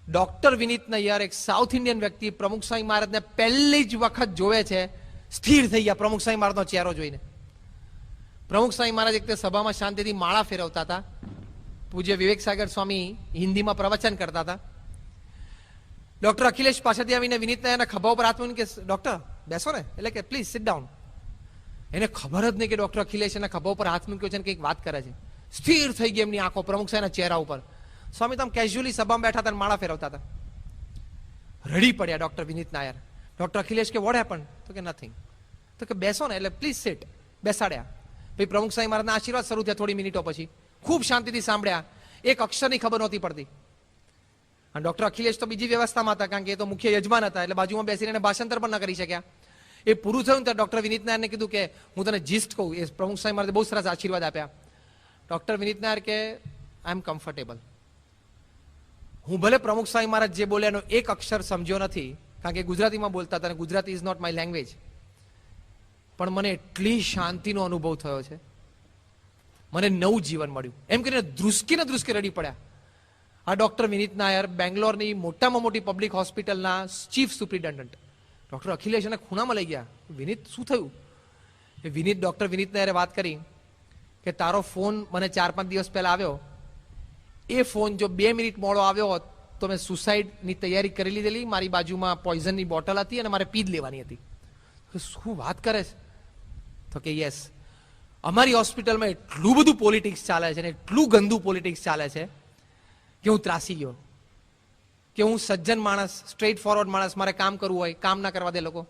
ડૉક્ટર વિનીત નૈયર, એક સાઉથ ઇન્ડિયન વ્યક્તિ, પ્રમુખ સ્વામી મહારાજને પહેલી જ વખત જોવે છે, સ્થિર થઈ ગયા પ્રમુખ સ્વામી મહારાજનો ચહેરો જોઈને. પ્રમુખ સ્વામી મહારાજ એક સભામાં શાંતિથી માળા ફેરવતા હતા. પૂજ્ય વિવેક સાગર સ્વામી હિન્દીમાં પ્રવચન કરતા હતા. ડૉક્ટર અખિલેશ પાસેથી આવીને વિનીત નાયરના ખભા ઉપર હાથ મૂકીને કે ડૉક્ટર બેસો ને, એટલે કે પ્લીઝ સિટ ડાઉન. એને ખબર જ નહીં કે ડૉક્ટર અખિલેશ એના ખભા ઉપર હાથ મૂક્યો છે અને કંઈક વાત કરે છે. સ્થિર થઈ ગઈ એમની આંખો પ્રમુખ સાહેબના ચહેરા ઉપર. સ્વામી તો આમ કેઝ્યુઅલી સભામાં બેઠા હતા અને માળા ફેરવતા હતા. રડી પડ્યા ડૉક્ટર વિનીત નાયર. ડૉક્ટર અખિલેશ કે વોટ હેપન? તો કે નથિંગ. તો કે બેસો ને, એટલે પ્લીઝ સિટ. બેસાડ્યા. પછી પ્રમુખ સ્વામી મહારાજના આશીર્વાદ શરૂ થયા. થોડી મિનિટો પછી ખૂબ શાંતિથી સાંભળ્યા. એક અક્ષરની ખબર નહોતી પડતી. અને ડૉક્ટર અખિલેશ તો બીજી વ્યવસ્થામાં હતા, કારણ કે એ તો મુખ્ય યજમાન હતા, એટલે બાજુમાં બેસીને ભાષાંતર પણ ન કરી શક્યા. એ પૂરું થયું ત્યારે ડૉક્ટર વિનીત નાયરને કીધું કે હું તને જીસ્ટ કહું. એ પ્રમુખ સ્વામી મહારાજે બહુ સરસ આશીર્વાદ આપ્યા. ડૉક્ટર વિનીત નાયર કે આઈ એમ કમ્ફર્ટેબલ. હું ભલે પ્રમુખ સ્વામી મહારાજ જે બોલે એનો એક અક્ષર સમજ્યો નથી, કારણ કે ગુજરાતીમાં બોલતા હતા અને Gujarati is not my language, પણ મને એટલી શાંતિનો અનુભવ થયો છે, મને નવું જીવન મળ્યું. એમ કરીને ધ્રુસકીને રડી પડ્યા. આ ડૉક્ટર વિનીત નાયર બેંગ્લોરની મોટામાં મોટી પબ્લિક હોસ્પિટલના ચીફ સુપ્રિન્ટેન્ડન્ટ. ડૉક્ટર અખિલેશ એને ખૂણામાં લઈ ગયા. વિનીત શું થયું? એ ડૉક્ટર વિનીત નાયરે વાત કરી કે તારો ફોન મને 4-5 દિવસ પહેલા આવ્યો, એ ફોન જો 2 મિનિટ મોડો આવ્યો હોત તો મેં સુસાઇડની તૈયારી કરી લીધેલી. મારી બાજુમાં પોઈઝનની બોટલ હતી અને મારે પી જ લેવાની હતી. શું વાત કરે છે? તો કે યસ, અમારી હોસ્પિટલમાં એટલું બધું પોલિટિક્સ ચાલે છે ને એટલું ગંદુ પોલિટિક્સ ચાલે છે કે હું ત્રાસી ગયો. કે હું સજ્જન માણસ, સ્ટ્રેટ ફોરવર્ડ માણસ, મારે કામ કરવું હોય, કામ ના કરવા દે લોકો.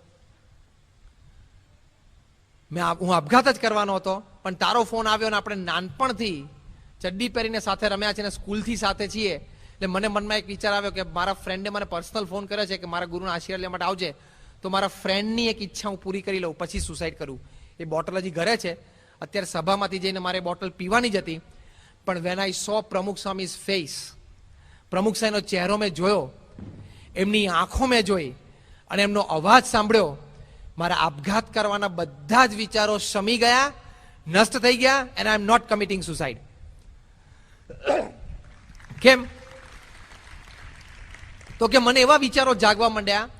હું આપઘાત જ કરવાનો હતો, પણ તારો ફોન આવ્યો અને આપણે નાનપણથી ચડ્ડી પહેરીને સાથે રમ્યા છે ને સ્કૂલથી સાથે છીએ, એટલે મને મનમાં એક વિચાર આવ્યો કે મારા ફ્રેન્ડે મને પર્સનલ ફોન કર્યો છે કે મારા ગુરુના આશીર્વાદ લેવા માટે આવજે, તો મારા ફ્રેન્ડની એક ઈચ્છા હું પૂરી કરી લઉં, પછી સુસાઇડ કરું. એ બોટલ હજી ઘરે છે. અત્યારે સભામાંથી જઈને મારે બોટલ પીવાની જ હતી, પણ વેન આઈ સો પ્રમુખ સ્વામીઝ ફેસ, પ્રમુખ સાહેબનો ચહેરો મેં જોયો, એમની આંખો મેં જોઈ અને એમનો અવાજ સાંભળ્યો, મારા આપઘાત કરવાના બધા જ વિચારો શમી ગયા, નષ્ટ થઈ ગયા, and I am not committing suicide. કેમ? તો કે મને એવા વિચારો જાગવા માંડ્યા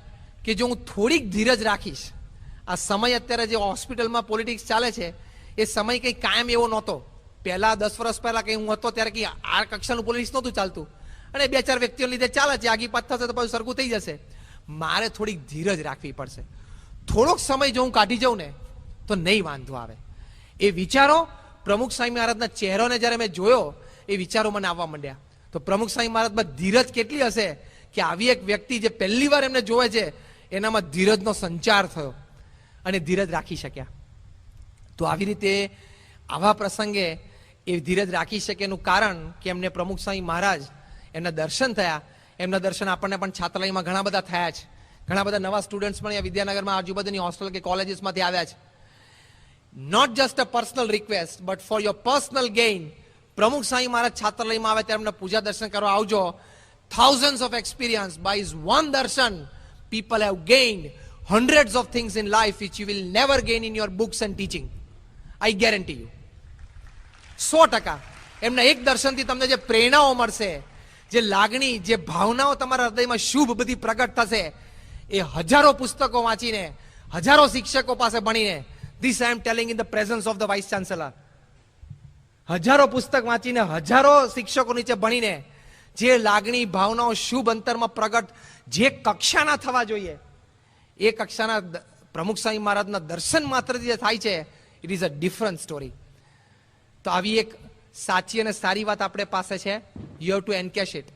કે જો હું થોડીક ધીરજ રાખીશ, આ સમય અત્યારે જે હોસ્પિટલમાં પોલિટિક્સ ચાલે છે એ સમય કંઈ કાયમ એવો નહોતો. પહેલા 10 વર્ષ પહેલા કંઈ હું હતો ત્યારે કંઈ આ કક્ષાનું પોલિટિક્સ નહોતું ચાલતું, અને 2-4 વ્યક્તિઓ લીધે ચાલે છે, આગી પાત થશે તો પાછું સરખું થઈ જશે. મારે થોડીક ધીરજ રાખવી પડશે. થોડોક સમય જો હું કાઢી જાઉં ને તો નહીં વાંધો આવે. એ વિચારો પ્રમુખ સ્વામી મહારાજના ચહેરોને જ્યારે મેં જોયો, એ વિચારો મને આવવા માંડ્યા. તો પ્રમુખ સ્વામી મહારાજમાં ધીરજ કેટલી હશે કે આવી એક વ્યક્તિ જે પહેલી વાર એમને જોવે છે એનામાં ધીરજનો સંચાર થયો અને ધીરજ રાખી શક્યા. તો આવી રીતે આવા પ્રસંગે એ ધીરજ રાખી શકે એનું કારણ કે એમને પ્રમુખ સ્વામી મહારાજ એમના દર્શન થયા. એમના દર્શન આપણને પણ છાત્રાલયમાં ઘણા બધા થયા છે. ઘણા બધા નવા સ્ટુડન્ટ્સ પણ અહીંયા વિદ્યાનગરમાં આજુબાજુની હોસ્ટેલ કે કોલેજીસમાંથી આવ્યા છે. Not just a personal request but for your personal gain, Pramukh Swami મહારાજ છાત્રાલયમાં આવે ત્યારે એમને પૂજા દર્શન કરવા આવજો. thousands of experience by his one darshan, people have gained hundreds of things in life which you will never gain in your books and teaching. I guarantee you. 100%. એમના એક દર્શનથી તમને જે પ્રેરણાઓ મળશે, જે લાગણી, જે ભાવનાઓ તમારા હૃદયમાં શુભ બધી પ્રગટ થશે, એ હજારો પુસ્તકો વાંચીને, હજારો શિક્ષકો પાસે ભણીને, this I am telling in the presence of the vice chancellor, હજારો પુસ્તક વાંચીને, હજારો શિક્ષકો નીચે ભણીને જે લાગણી ભાવનાઓ શુભ અંતરમાં પ્રગટ જે કક્ષાના થવા જોઈએ એ કક્ષાના પ્રમુખ સ્વામી મહારાજના દર્શન માત્રથી જે થાય છે, it is a different story. તો આવી એક સાચી અને સારી વાત આપણે પાસે છે. You have to encash it.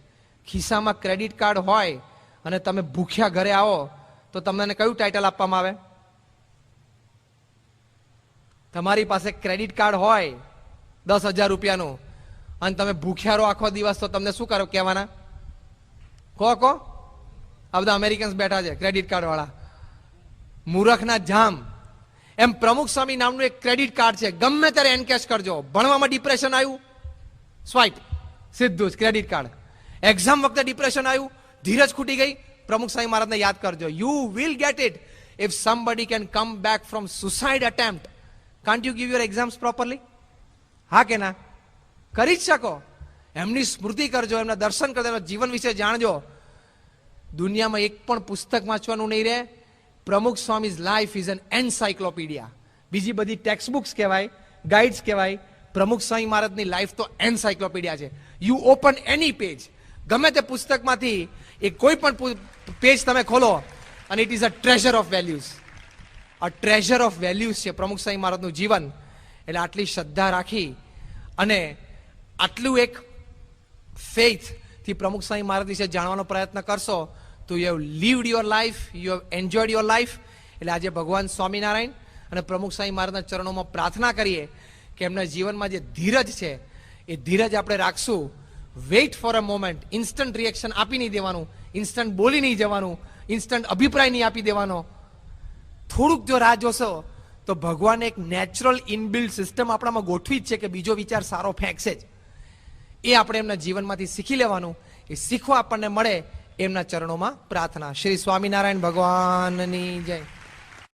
ખિસ્સામાં ક્રેડિટ કાર્ડ હોય અને તમે ભૂખ્યા ઘરે આવો તો તમને કયું ટાઇટલ આપવામાં આવે? તમારી પાસે ક્રેડિટ કાર્ડ હોય 10,000 રૂપિયાનું અને તમે ભૂખ્યા રહો આખો દિવસ તો તમને શું કરો કહેવાના? કહો આ બધા અમેરિકન્સ બેઠા છે ક્રેડિટ કાર્ડ વાળા, મૂર્ખના જામ. એમ પ્રમુખ સ્વામી નામનું એક ક્રેડિટ કાર્ડ છે, ગમે ત્યારે એનકેશ કરજો. ભણવામાં ડિપ્રેશન આવ્યું, સ્વાઇપ, સીધું જ ક્રેડિટ કાર્ડ. એક્ઝામ વખતે ડિપ્રેશન આવ્યું, ધીરજ ખૂટી ગઈ, પ્રમુખ સ્વામી મહારાજને યાદ કરજો. You will get it if somebody can come back from suicide attempt. Can't you give your exams properly? હા કે ના? કરી જ શકો. એમની સ્મૃતિ કરજો, એમના દર્શન કરજો, એમના જીવન વિશે જાણજો. દુનિયામાં એક પણ પુસ્તક વાંચવાનું નહીં રહે. પ્રમુખ સ્વામીઝ લાઈફ ઇઝ એન એન્સાઇક્લોપીડિયા. બીજી બધી ટેક્સ્ટ બુક્સ કહેવાય, ગાઈડ્સ કહેવાય, પ્રમુખ સ્વામી મહારાજની લાઈફ તો એન્સાઇક્લોપીડિયા છે. યુ ઓપન એની પેજ, ગમે તે પુસ્તકમાંથી એ કોઈ પણ પેજ તમે ખોલો અને it is a treasure of values. A treasure of values છે પ્રમુખ સ્વામી મહારાજનું જીવન. એટલે આટલી શ્રદ્ધા રાખી અને આટલું એક ફેથથી પ્રમુખ સ્વામી મહારાજ વિશે જાણવાનો પ્રયત્ન કરશો તો you have lived your life, you have enjoyed your life. એટલે આજે ભગવાન સ્વામિનારાયણ અને પ્રમુખ સ્વામી મહારાજના ચરણોમાં પ્રાર્થના કરીએ કે એમના જીવનમાં જે ધીરજ છે એ ધીરજ આપણે રાખશું. Weight for a moment. Instant reaction આપી નહીં દેવાનું, ઇન્સ્ટન્ટ બોલી નહીં જવાનું, ઇન્સ્ટન્ટ અભિપ્રાય નહીં આપી દેવાનો. થોડુંક જો રાહ જોશો તો ભગવાને એક નેચરલ ઇનબિલ્ડ સિસ્ટમ આપણામાં ગોઠવી જ છે કે બીજો વિચાર સારો ફેંકશે જ. એ આપણે એમના જીવનમાંથી શીખી લેવાનું. એ શીખવા આપણને મળે એમના ચરણોમાં પ્રાર્થના. શ્રી સ્વામિનારાયણ ભગવાનની જય.